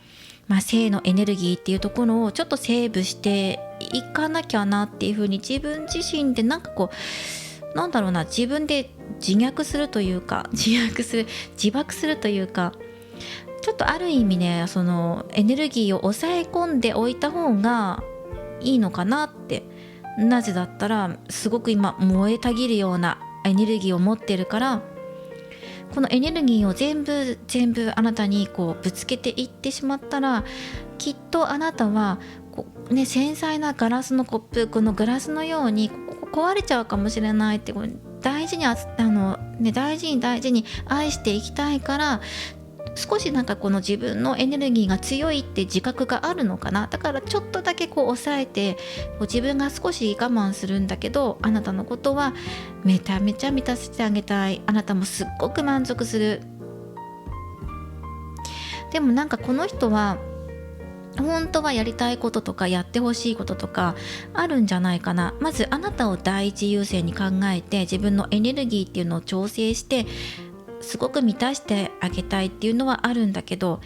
[SPEAKER 1] 性のエネルギーっていうところをちょっとセーブしていかなきゃなっていうふうに、自分自身でなんかこう自分で自爆するというか、ちょっとある意味ね、そのエネルギーを抑え込んでおいた方がいいのかなって。なぜだったらすごく今燃えたぎるようなエネルギーを持ってるから、このエネルギーを全部あなたにこうぶつけていってしまったら、きっとあなたは繊細なガラスのコップ、このグラスのように壊れちゃうかもしれないって、大事に大事に愛していきたいから、少しなんかこの自分のエネルギーが強いって自覚があるのかな。だからちょっとだけこう抑えて、自分が少し我慢するんだけど、あなたのことはめちゃめちゃ満たしてあげたい。あなたもすっごく満足する。でもなんかこの人は本当はやりたいこととかやってほしいこととかあるんじゃないかな。まずあなたを第一優先に考えて、自分のエネルギーっていうのを調整してすごく満たしてあげたいっていうのはあるんだけど、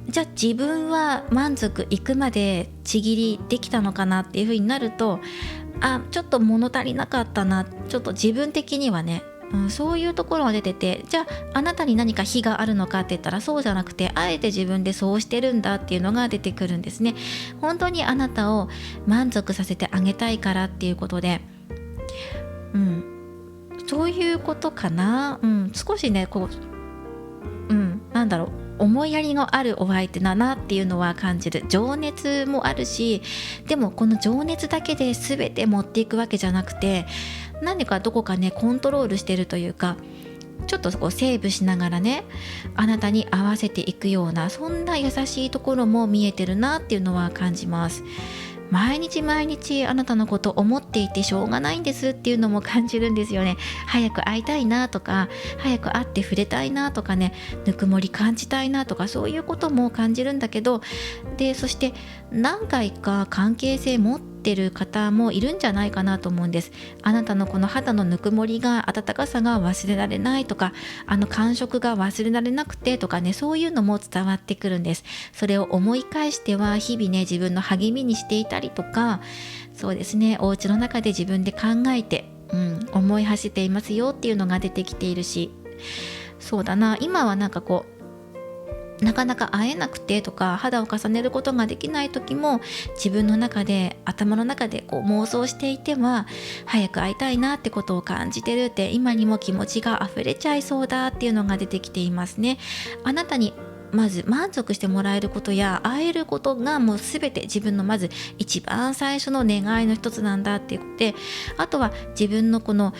[SPEAKER 1] じゃあ自分は満足いくまでちぎりできたのかなっていう風になると、ちょっと物足りなかったな、ちょっと自分的にはね、そういうところが出てて、じゃああなたに何か非があるのかって言ったらそうじゃなくて、あえて自分でそうしてるんだっていうのが出てくるんですね。本当にあなたを満足させてあげたいからっていうことで、そういうことかな。少しね思いやりのあるお相手だなっていうのは感じる。情熱もあるし、でもこの情熱だけで全て持っていくわけじゃなくて、何かどこかねコントロールしてるというか、ちょっとこうセーブしながらね、あなたに合わせていくような、そんな優しいところも見えてるなっていうのは感じます。毎日毎日あなたのことを思っていてしょうがないんですっていうのも感じるんですよね。早く会いたいなとか、早く会って触れたいなとかね、ぬくもり感じたいなとか、そういうことも感じるんだけど、でそして何回か関係性持ってる方もいるんじゃないかなと思うんです。あなたのこの肌のぬくもりが、温かさが忘れられないとか、感触が忘れられなくてとかね、そういうのも伝わってくるんです。それを思い返しては日々ね、自分の励みにしていたりとか、そうですね、お家の中で自分で考えて、思い走っていますよっていうのが出てきているし、そうだな、今はなんかこうなかなか会えなくてとか、肌を重ねることができない時も、自分の中で、頭の中でこう妄想していては、早く会いたいなってことを感じてるって、今にも気持ちが溢れちゃいそうだっていうのが出てきていますね。あなたにまず満足してもらえることや会えることがもう全て自分のまず一番最初の願いの一つなんだって言って、あとは自分のこの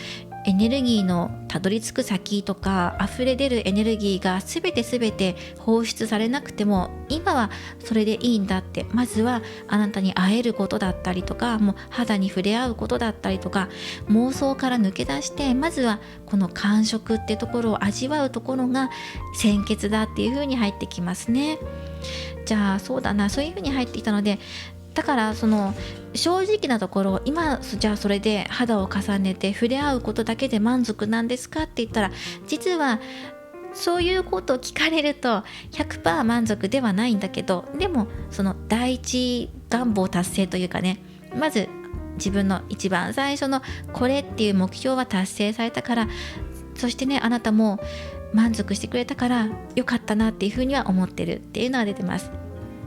[SPEAKER 1] エネルギーのたどり着く先とか、溢れ出るエネルギーが全て放出されなくても、今はそれでいいんだって、まずはあなたに会えることだったりとか、もう肌に触れ合うことだったりとか、妄想から抜け出して、まずはこの感触ってところを味わうところが先決だっていう風に入ってきますね。じゃあそうだな、そういう風に入ってきたので、だからその正直なところ、今じゃあそれで肌を重ねて触れ合うことだけで満足なんですかって言ったら、実はそういうことを聞かれると 100% 満足ではないんだけど、でもその第一願望達成というかね、まず自分の一番最初のこれっていう目標は達成されたから、そしてね、あなたも満足してくれたからよかったなっていうふうには思ってるっていうのは出てます。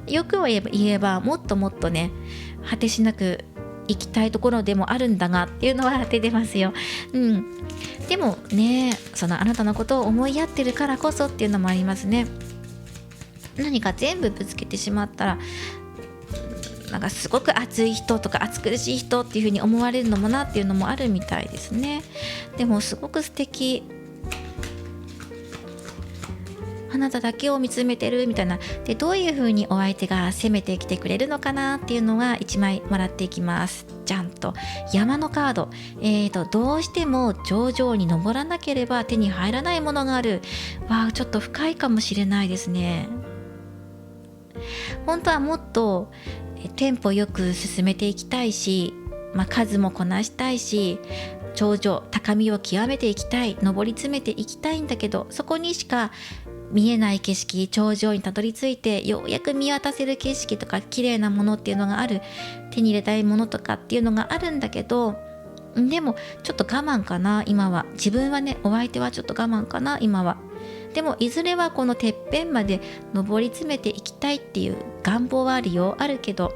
[SPEAKER 1] よくは言えばもっともっとね、果てしなく行きたいところでもあるんだがっていうのは出てますよ。でもね、そのあなたのことを思いやってるからこそっていうのもありますね。何か全部ぶつけてしまったら、なんかすごく熱い人とか熱苦しい人っていう風に思われるのもなっていうのもあるみたいですね。でもすごく素敵、あなただけを見つめてるみたいな。で、どういう風にお相手が攻めてきてくれるのかなっていうのが1枚もらっていきます。じゃんと山のカード、どうしても頂上に登らなければ手に入らないものがある。ちょっと深いかもしれないですね。本当はもっとテンポよく進めていきたいし、数もこなしたいし、頂上高みを極めていきたい、登り詰めていきたいんだけど、そこにしか見えない景色、頂上にたどり着いてようやく見渡せる景色とか綺麗なものっていうのがある、手に入れたいものとかっていうのがあるんだけど、でもちょっと我慢かな今は。自分はね、お相手はちょっと我慢かな今は。でもいずれはこのてっぺんまで登り詰めていきたいっていう願望はあるけど、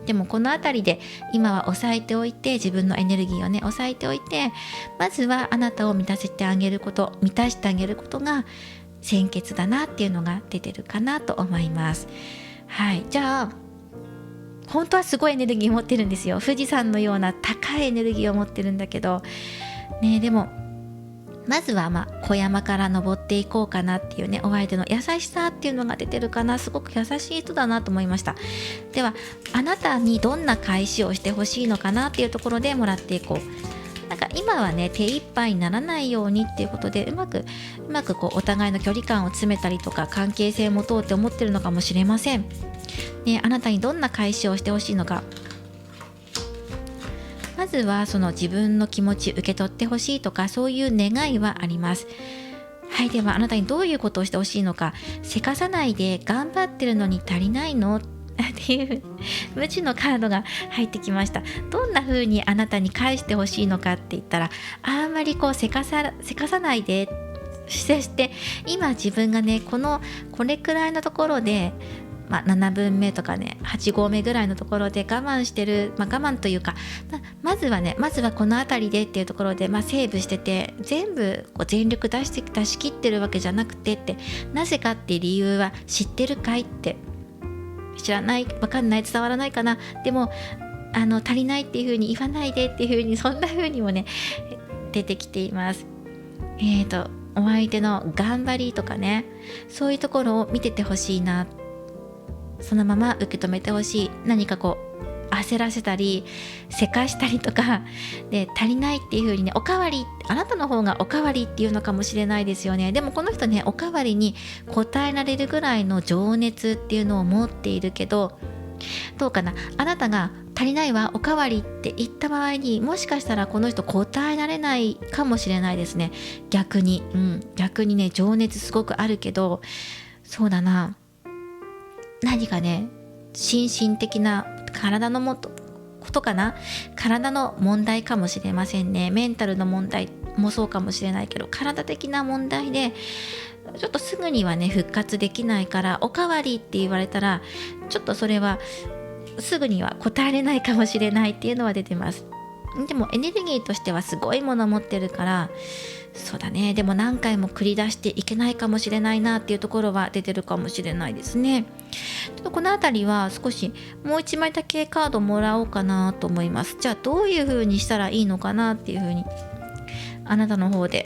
[SPEAKER 1] でもこのあたりで今は抑えておいて、自分のエネルギーをね抑えておいて、まずはあなたを満たしてあげること、満たしてあげることが先決だなっていうのが出てるかなと思います。はい、じゃあ本当はすごいエネルギーを持ってるんですよ。富士山のような高いエネルギーを持ってるんだけどね。でもまずは小山から登っていこうかなっていうね、お相手の優しさっていうのが出てるかな。すごく優しい人だなと思いました。ではあなたにどんな返しをしてほしいのかなっていうところでもらっていこう。なんか今はね、手一杯にならないようにっていうことで、うまくこうお互いの距離感を詰めたりとか、関係性を持とうって思ってるのかもしれませんね。あなたにどんな返しをしてほしいのか、まずはその自分の気持ち受け取ってほしいとか、そういう願いはあります。はい、ではあなたにどういうことをしてほしいのか。せかさないで頑張ってるのに足りないのっていう無知のカードが入ってきました。どんな風にあなたに返してほしいのかって言ったら、あんまりこうせかさないで、そして今自分がねこれくらいのところで、7分目とかね8合目ぐらいのところで我慢してる、我慢というか、まずはこの辺りでっていうところで、セーブしてて、全部こう全力出し切ってるわけじゃなくてって、なぜかっていう理由は知ってるかいって、知らない、わかんない、伝わらないかな。でも足りないっていう風に言わないでっていう風に、そんな風にもね出てきています。お相手の頑張りとかね、そういうところを見ててほしいな。そのまま受け止めてほしい。何かこう焦らせたりせかしたりとかで、足りないっていう風にね、おかわり、あなたの方がおかわりっていうのかもしれないですよね。でもこの人ね、おかわりに応えられるぐらいの情熱っていうのを持っているけど、どうかな、あなたが足りないわ、おかわりって言った場合に、もしかしたらこの人答えられないかもしれないですね。逆に、逆にね、情熱すごくあるけど、そうだな、何かね、心身的な体のことかな、体の問題かもしれませんね。メンタルの問題もそうかもしれないけど、体的な問題でちょっとすぐにはね復活できないから、おかわりって言われたらちょっとそれはすぐには答えれないかもしれないっていうのは出てます。でもエネルギーとしてはすごいもの持ってるから、そうだね、でも何回も繰り出していけないかもしれないなっていうところは出てるかもしれないですね。ちょっとこのあたりは少しもう1枚だけカードもらおうかなと思います。じゃあどういう風にしたらいいのかなっていう風に、あなたの方で、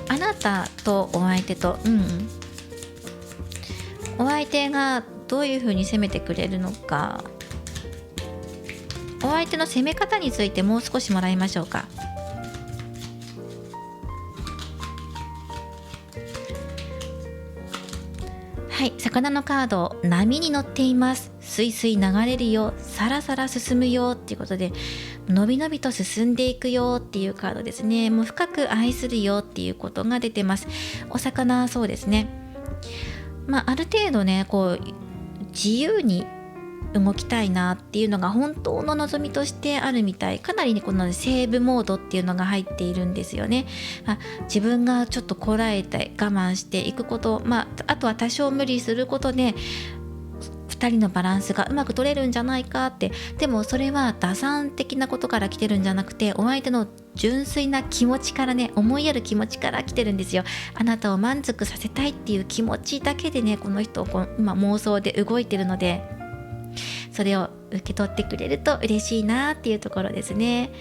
[SPEAKER 1] あなたとお相手と、お相手がどういう風に攻めてくれるのか、お相手の攻め方についてもう少しもらいましょうか。はい、魚のカード、波に乗っています。スイスイ流れるよ、さらさら進むよっていうことで、のびのびと進んでいくよっていうカードですね。もう深く愛するよっていうことが出てます。お魚、そうですね。ある程度ね、こう自由に動きたいなっていうのが本当の望みとしてあるみたい。かなりね、このセーブモードっていうのが入っているんですよね。自分がちょっとこらえて我慢していくこと、あとは多少無理することで2人のバランスがうまく取れるんじゃないかって。でもそれは打算的なことから来てるんじゃなくて、お相手の純粋な気持ちからね、思いやる気持ちから来てるんですよ。あなたを満足させたいっていう気持ちだけでね、この人今妄想で動いてるので、それを受け取ってくれると嬉しいなっていうところですね。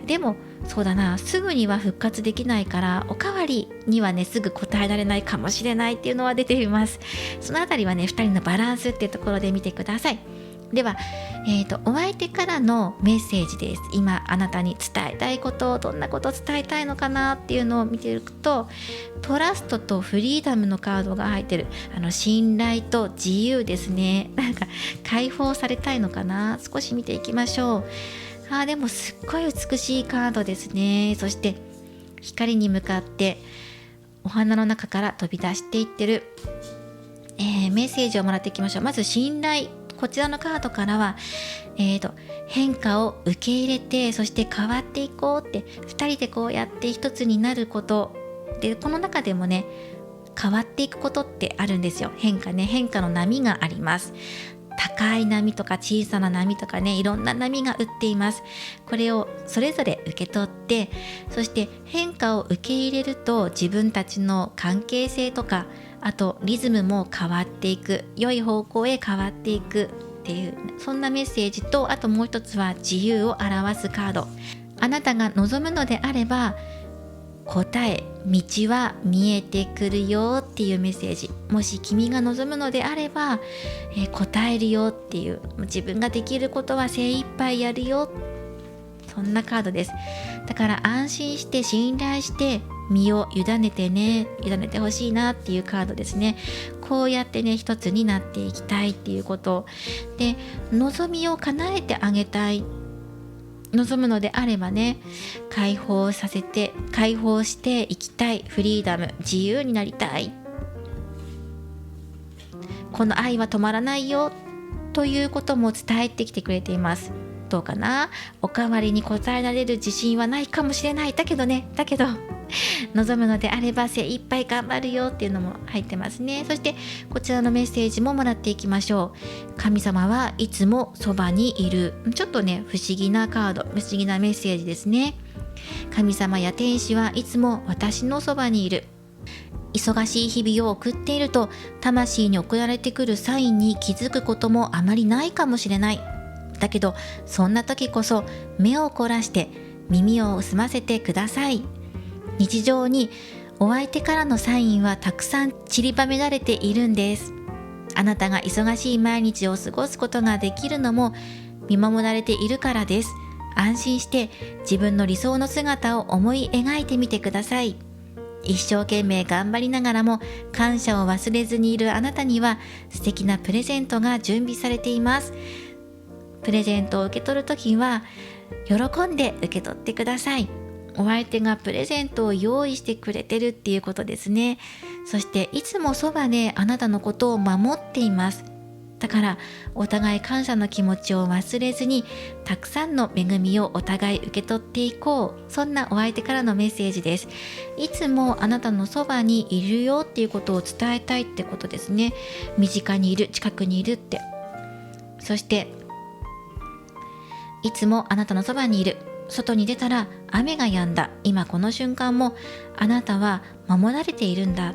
[SPEAKER 1] でもそうだな、すぐには復活できないから、おかわりにはねすぐ答えられないかもしれないっていうのは出ています。そのあたりはね、2人のバランスっていうところで見てください。では、お相手からのメッセージです。今あなたに伝えたいこと、どんなことを伝えたいのかなっていうのを見ていくと、トラストとフリーダムのカードが入ってる。信頼と自由ですね。なんか解放されたいのかな。少し見ていきましょう。でもすっごい美しいカードですね。そして光に向かってお花の中から飛び出していってる、メッセージをもらっていきましょう。まず信頼、こちらのカードからは、変化を受け入れて、そして変わっていこうって、2人でこうやって一つになることで、この中でもね変わっていくことってあるんですよ。変化の波があります。高い波とか小さな波とかね、いろんな波が打っています。これをそれぞれ受け取って、そして変化を受け入れると、自分たちの関係性とか、あとリズムも変わっていく、良い方向へ変わっていくっていう、そんなメッセージと、あともう一つは自由を表すカード。あなたが望むのであれば答え、道は見えてくるよっていうメッセージ。もし君が望むのであれば、答えるよっていう、自分ができることは精一杯やるよ、そんなカードです。だから安心して信頼して身を委ねてね、委ねてほしいなっていうカードですね。こうやってね一つになっていきたいっていうことで、望みを叶えてあげたい、望むのであればね、解放していきたい、フリーダム、自由になりたい、この愛は止まらないよということも伝えてきてくれています。どうかな。おかわりに応えられる自信はないかもしれない。だけど望むのであれば精一杯頑張るよっていうのも入ってますね。そしてこちらのメッセージももらっていきましょう。神様はいつもそばにいる。ちょっとね不思議なカード、不思議なメッセージですね。神様や天使はいつも私のそばにいる。忙しい日々を送っていると、魂に送られてくるサインに気づくこともあまりないかもしれない。だけどそんな時こそ目を凝らして耳を澄ませてください。日常にお相手からのサインはたくさん散りばめられているんです。あなたが忙しい毎日を過ごすことができるのも見守られているからです。安心して自分の理想の姿を思い描いてみてください。一生懸命頑張りながらも感謝を忘れずにいるあなたには素敵なプレゼントが準備されています。プレゼントを受け取るときは喜んで受け取ってください。お相手がプレゼントを用意してくれてるっていうことですね。そしていつもそばであなたのことを守っています。だからお互い感謝の気持ちを忘れずにたくさんの恵みをお互い受け取っていこう。そんなお相手からのメッセージです。いつもあなたのそばにいるよっていうことを伝えたいってことですね。身近にいる、近くにいるって。そしていつもあなたのそばにいる。外に出たら雨が止んだ。今この瞬間もあなたは守られているんだ。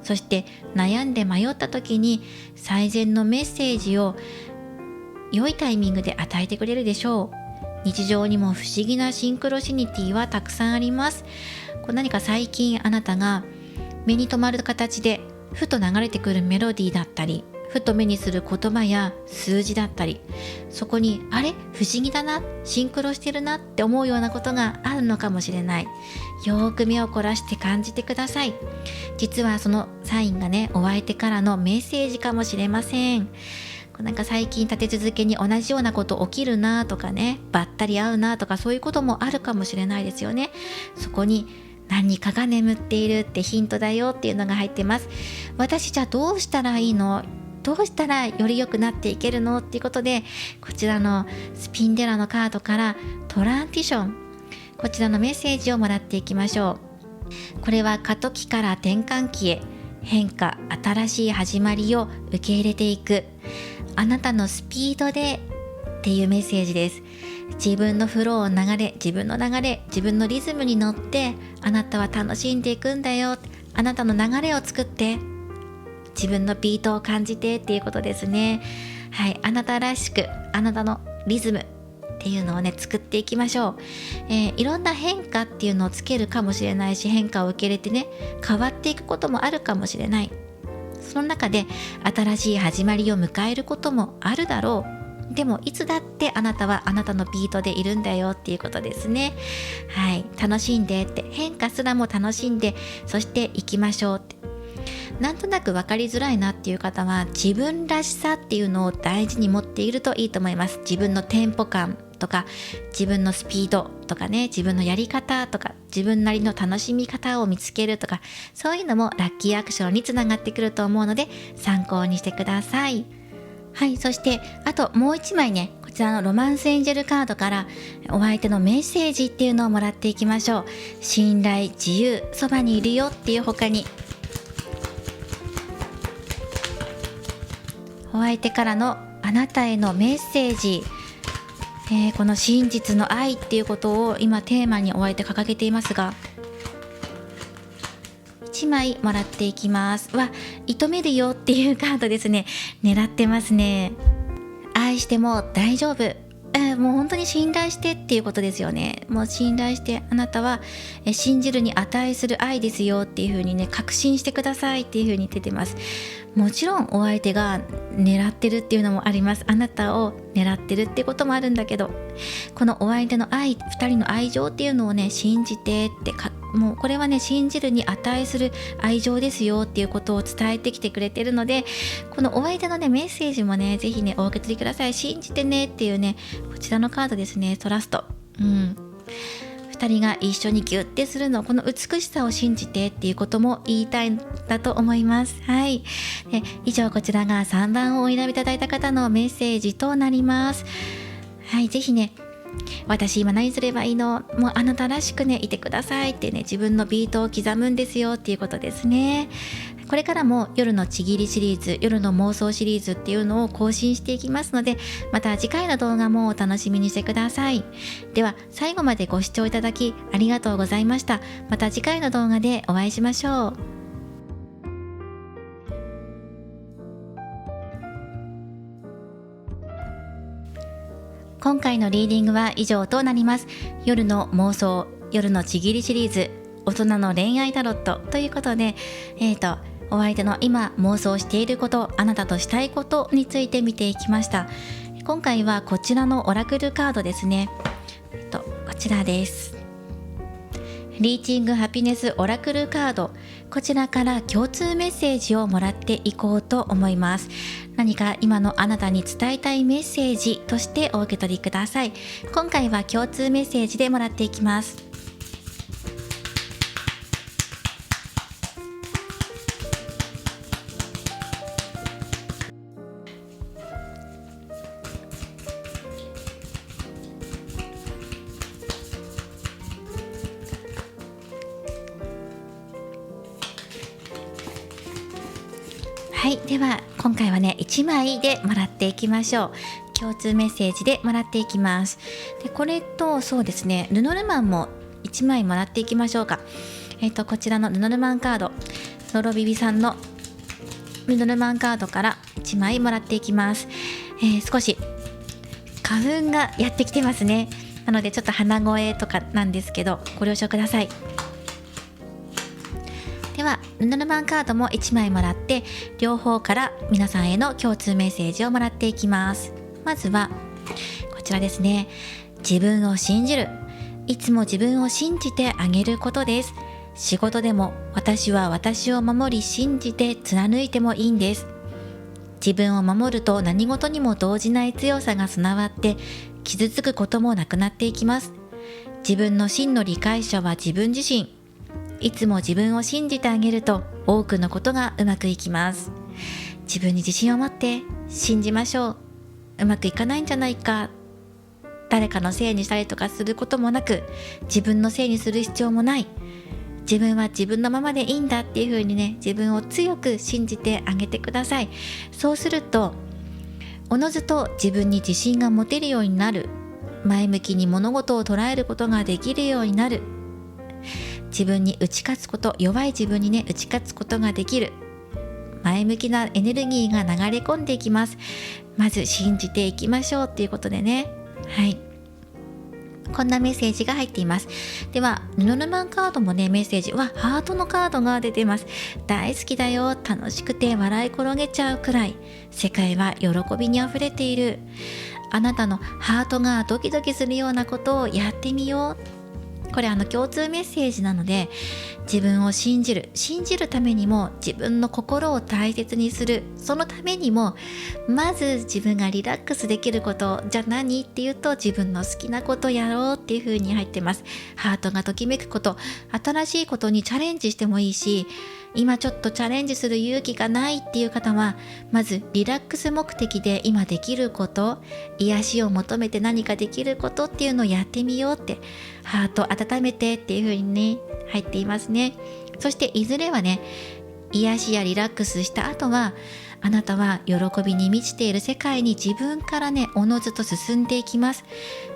[SPEAKER 1] そして悩んで迷った時に最善のメッセージを良いタイミングで与えてくれるでしょう。日常にも不思議なシンクロシニティはたくさんあります。何か最近あなたが目に留まる形でふと流れてくるメロディーだったり、ふと目にする言葉や数字だったり、そこにあれ不思議だな、シンクロしてるなって思うようなことがあるのかもしれない。よーく目を凝らして感じてください。実はそのサインがね、お相手からのメッセージかもしれません。なんか最近立て続けに同じようなこと起きるなとかね、ばったり会うなとか、そういうこともあるかもしれないですよね。そこに何かが眠っているってヒントだよっていうのが入ってます。私じゃあどうしたらいいの？どうしたらより良くなっていけるのっていうことで、こちらのスピンデラのカードからトランティション、こちらのメッセージをもらっていきましょう。これは過渡期から転換期へ、変化、新しい始まりを受け入れていく、あなたのスピードでっていうメッセージです。自分のフロー、自分の流れ、自分のリズムに乗ってあなたは楽しんでいくんだよ。あなたの流れを作って、自分のビートを感じてっていうことですね。はい、あなたらしくあなたのリズムっていうのをね作っていきましょう。いろんな変化っていうのをつけるかもしれないし、変化を受け入れてね変わっていくこともあるかもしれない。その中で新しい始まりを迎えることもあるだろう。でもいつだってあなたはあなたのビートでいるんだよっていうことですね。はい、楽しんでって、変化すらも楽しんで、そしていきましょうって。なんとなく分かりづらいなっていう方は、自分らしさっていうのを大事に持っているといいと思います。自分のテンポ感とか、自分のスピードとかね、自分のやり方とか、自分なりの楽しみ方を見つけるとか、そういうのもラッキーアクションにつながってくると思うので、参考にしてください。はい、そしてあともう一枚ね、こちらのロマンスエンジェルカードからお相手のメッセージっていうのをもらっていきましょう。信頼、自由、そばにいるよっていう他に、お相手からのあなたへのメッセージ、この真実の愛っていうことを今テーマにお相手掲げていますが、1枚もらっていきます。射止めるよっていうカードですね。狙ってますね。愛しても大丈夫、もう本当に信頼してっていうことですよね。もう信頼して、あなたは信じるに値する愛ですよっていう風にね、確信してくださいっていう風に出てます。もちろんお相手が狙ってるっていうのもあります。あなたを狙ってるってこともあるんだけど、このお相手の愛、2人の愛情っていうのをね信じてってもうこれはね信じるに値する愛情ですよっていうことを伝えてきてくれてるので、このお相手のねメッセージもねぜひねお受け取りください。信じてねっていうね、こちらのカードですね。トラスト、2人が一緒にギュッてするの、この美しさを信じてっていうことも言いたいんだと思います。はい、以上こちらが3番をお選びいただいた方のメッセージとなります。はい、ぜひね、私今何すればいいの、もうあなたらしくねいてくださいってね、自分のビートを刻むんですよっていうことですね。これからも夜のちぎりシリーズ、夜の妄想シリーズっていうのを更新していきますので、また次回の動画もお楽しみにしてください。では最後までご視聴いただきありがとうございました。また次回の動画でお会いしましょう。今回のリーディングは以上となります。夜の妄想、夜のちぎりシリーズ、大人の恋愛タロットということで、お相手の今妄想していること、あなたとしたいことについて見ていきました。今回はこちらのオラクルカードですね。こちらです。リーチングハピネスオラクルカード、こちらから共通メッセージをもらっていこうと思います。何か今のあなたに伝えたいメッセージとしてお受け取りください。今回は共通メッセージでもらっていきます。はい、では今回はね1枚でもらっていきましょう。共通メッセージでもらっていきます。でこれとそうですね、ルノルマンも1枚もらっていきましょうか。こちらのルノルマンカード、ノロビビさんのルノルマンカードから1枚もらっていきます。少し花粉がやってきてますね。なのでちょっと鼻声とかなんですけどご了承ください。ではルノルマンカードも1枚もらって、両方から皆さんへの共通メッセージをもらっていきます。まずはこちらですね。自分を信じる。いつも自分を信じてあげることです。仕事でも私は私を守り信じて貫いてもいいんです。自分を守ると何事にも動じない強さが備わって傷つくこともなくなっていきます。自分の真の理解者は自分自身。いつも自分を信じてあげると多くのことがうまくいきます。自分に自信を持って信じましょう。うまくいかないんじゃないか、誰かのせいにしたりとかすることもなく、自分のせいにする必要もない。自分は自分のままでいいんだっていう風にね、自分を強く信じてあげてください。そうするとおのずと自分に自信が持てるようになる。前向きに物事を捉えることができるようになる。自分に打ち勝つこと、弱い自分にね打ち勝つことができる。前向きなエネルギーが流れ込んでいきます。まず信じていきましょうっていうことでね。はい、こんなメッセージが入っています。ではルノルマンカードもね、メッセージはハートのカードが出ています。大好きだよ、楽しくて笑い転げちゃうくらい、世界は喜びにあふれている。あなたのハートがドキドキするようなことをやってみよう。これ共通メッセージなので、自分を信じるためにも自分の心を大切にする。そのためにもまず自分がリラックスできること、じゃあ何っていうと、自分の好きなことやろうっていう風に入ってます。ハートがときめくこと、新しいことにチャレンジしてもいいし、今ちょっとチャレンジする勇気がないっていう方は、まずリラックス目的で今できること、癒しを求めて何かできることっていうのをやってみようって、ハート温めてっていう風にね入っていますね。そしていずれはね、癒しやリラックスした後は、あなたは喜びに満ちている世界に自分からねおのずと進んでいきます。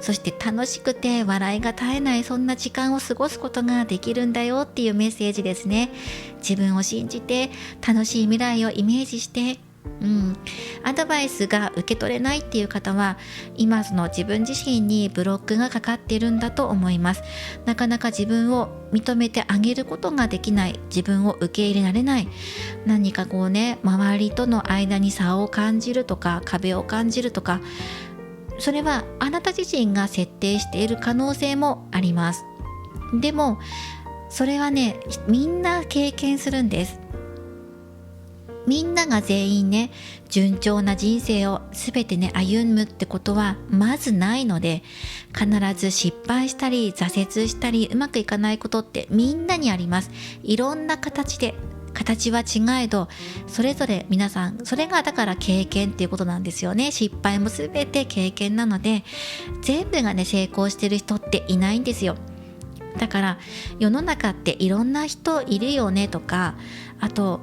[SPEAKER 1] そして楽しくて笑いが絶えない、そんな時間を過ごすことができるんだよっていうメッセージですね。自分を信じて楽しい未来をイメージして、アドバイスが受け取れないっていう方は、今その自分自身にブロックがかかっているんだと思います。なかなか自分を認めてあげることができない、自分を受け入れられない、何かこうね、周りとの間に差を感じるとか壁を感じるとか、それはあなた自身が設定している可能性もあります。でもそれはね、みんな経験するんです。みんなが全員ね、順調な人生を全てね歩むってことはまずないので、必ず失敗したり挫折したりうまくいかないことってみんなにあります。いろんな形で、形は違えどそれぞれ皆さん、それがだから経験っていうことなんですよね。失敗も全て経験なので、全部がね成功してる人っていないんですよ。だから世の中っていろんな人いるよねとか、あと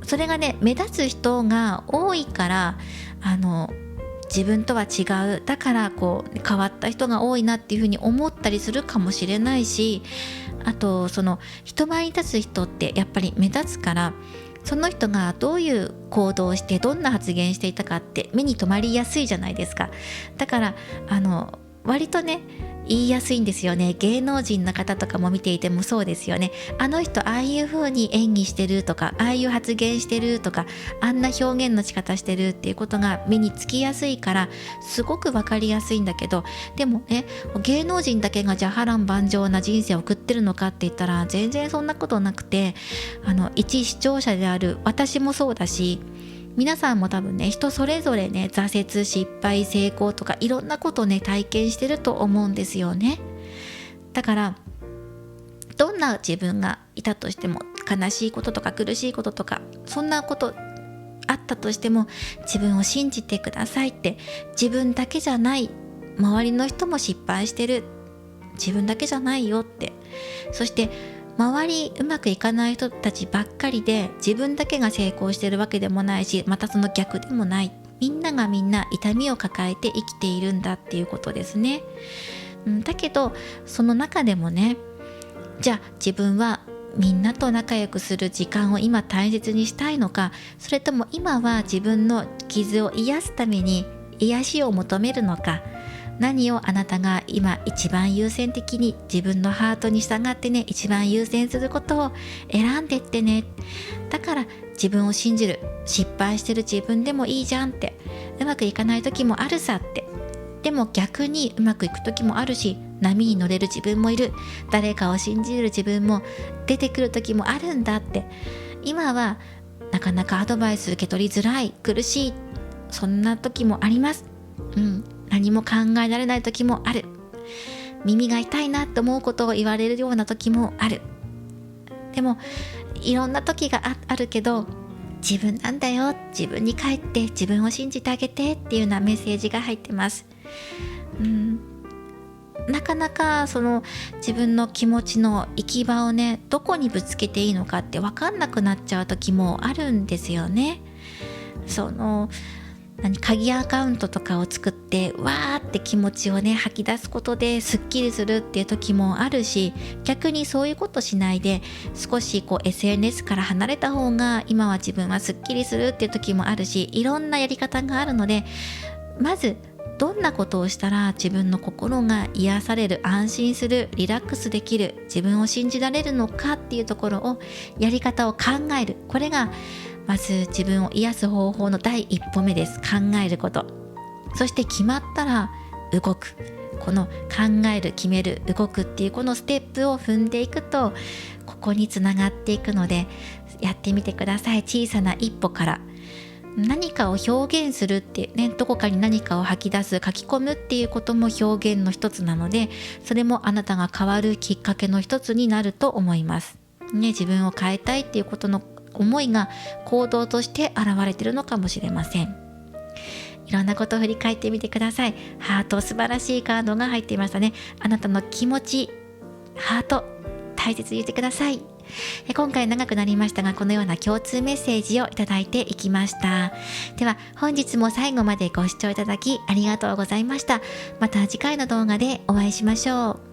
[SPEAKER 1] それがね目立つ人が多いから、自分とは違う、だからこう変わった人が多いなっていうふうに思ったりするかもしれないし、あとその人前に立つ人ってやっぱり目立つから、その人がどういう行動をしてどんな発言していたかって目に留まりやすいじゃないですか。だから割とね言いやすいんですよね。芸能人の方とかも見ていてもそうですよね。あの人ああいう風に演技してるとか、ああいう発言してるとか、あんな表現の仕方してるっていうことが目につきやすいからすごくわかりやすいんだけど、でもね、芸能人だけがじゃあ波乱万丈な人生を送ってるのかって言ったら全然そんなことなくて、一視聴者である私もそうだし、皆さんも多分ね、人それぞれね、挫折、失敗、成功とかいろんなことをね、体験してると思うんですよね。だからどんな自分がいたとしても、悲しいこととか苦しいこととかそんなことあったとしても、自分を信じてくださいって、自分だけじゃない、周りの人も失敗してる、自分だけじゃないよって、そして周りうまくいかない人たちばっかりで自分だけが成功してるわけでもないし、またその逆でもない、みんながみんな痛みを抱えて生きているんだっていうことですね。だけどその中でもね、じゃあ自分はみんなと仲良くする時間を今大切にしたいのか、それとも今は自分の傷を癒すために癒しを求めるのか、何をあなたが今一番優先的に、自分のハートに従ってね、一番優先することを選んでってね。だから自分を信じる、失敗してる自分でもいいじゃんって、うまくいかない時もあるさって、でも逆にうまくいく時もあるし、波に乗れる自分もいる、誰かを信じる自分も出てくる時もあるんだって、今はなかなかアドバイス受け取りづらい、苦しい、そんな時もあります。何も考えられない時もある、耳が痛いなって思うことを言われるような時もある。でもいろんな時があるけど、自分なんだよ、自分に帰って自分を信じてあげてっていうようなメッセージが入ってます。なかなかその自分の気持ちの行き場をね、どこにぶつけていいのかって分かんなくなっちゃう時もあるんですよね。鍵アカウントとかを作ってわーって気持ちをね吐き出すことですっきりするっていう時もあるし、逆にそういうことしないで少しSNS から離れた方が今は自分はすっきりするっていう時もあるし、いろんなやり方があるので、まずどんなことをしたら自分の心が癒される、安心する、リラックスできる、自分を信じられるのかっていうところを、やり方を考える、これがまず自分を癒す方法の第一歩目です。考えること。そして決まったら動く。この考える、決める、動くっていうこのステップを踏んでいくと、ここにつながっていくので、やってみてください。小さな一歩から。何かを表現するっていうね、どこかに何かを吐き出す、書き込むっていうことも表現の一つなので、それもあなたが変わるきっかけの一つになると思います。自分を変えたいっていうことの思いが行動として現れているのかもしれません。いろんなことを振り返ってみてください。ハート、素晴らしいカードが入っていましたね。あなたの気持ち、ハート、大切にしてください。今回長くなりましたが、このような共通メッセージをいただいていきました。では本日も最後までご視聴いただきありがとうございました。また次回の動画でお会いしましょう。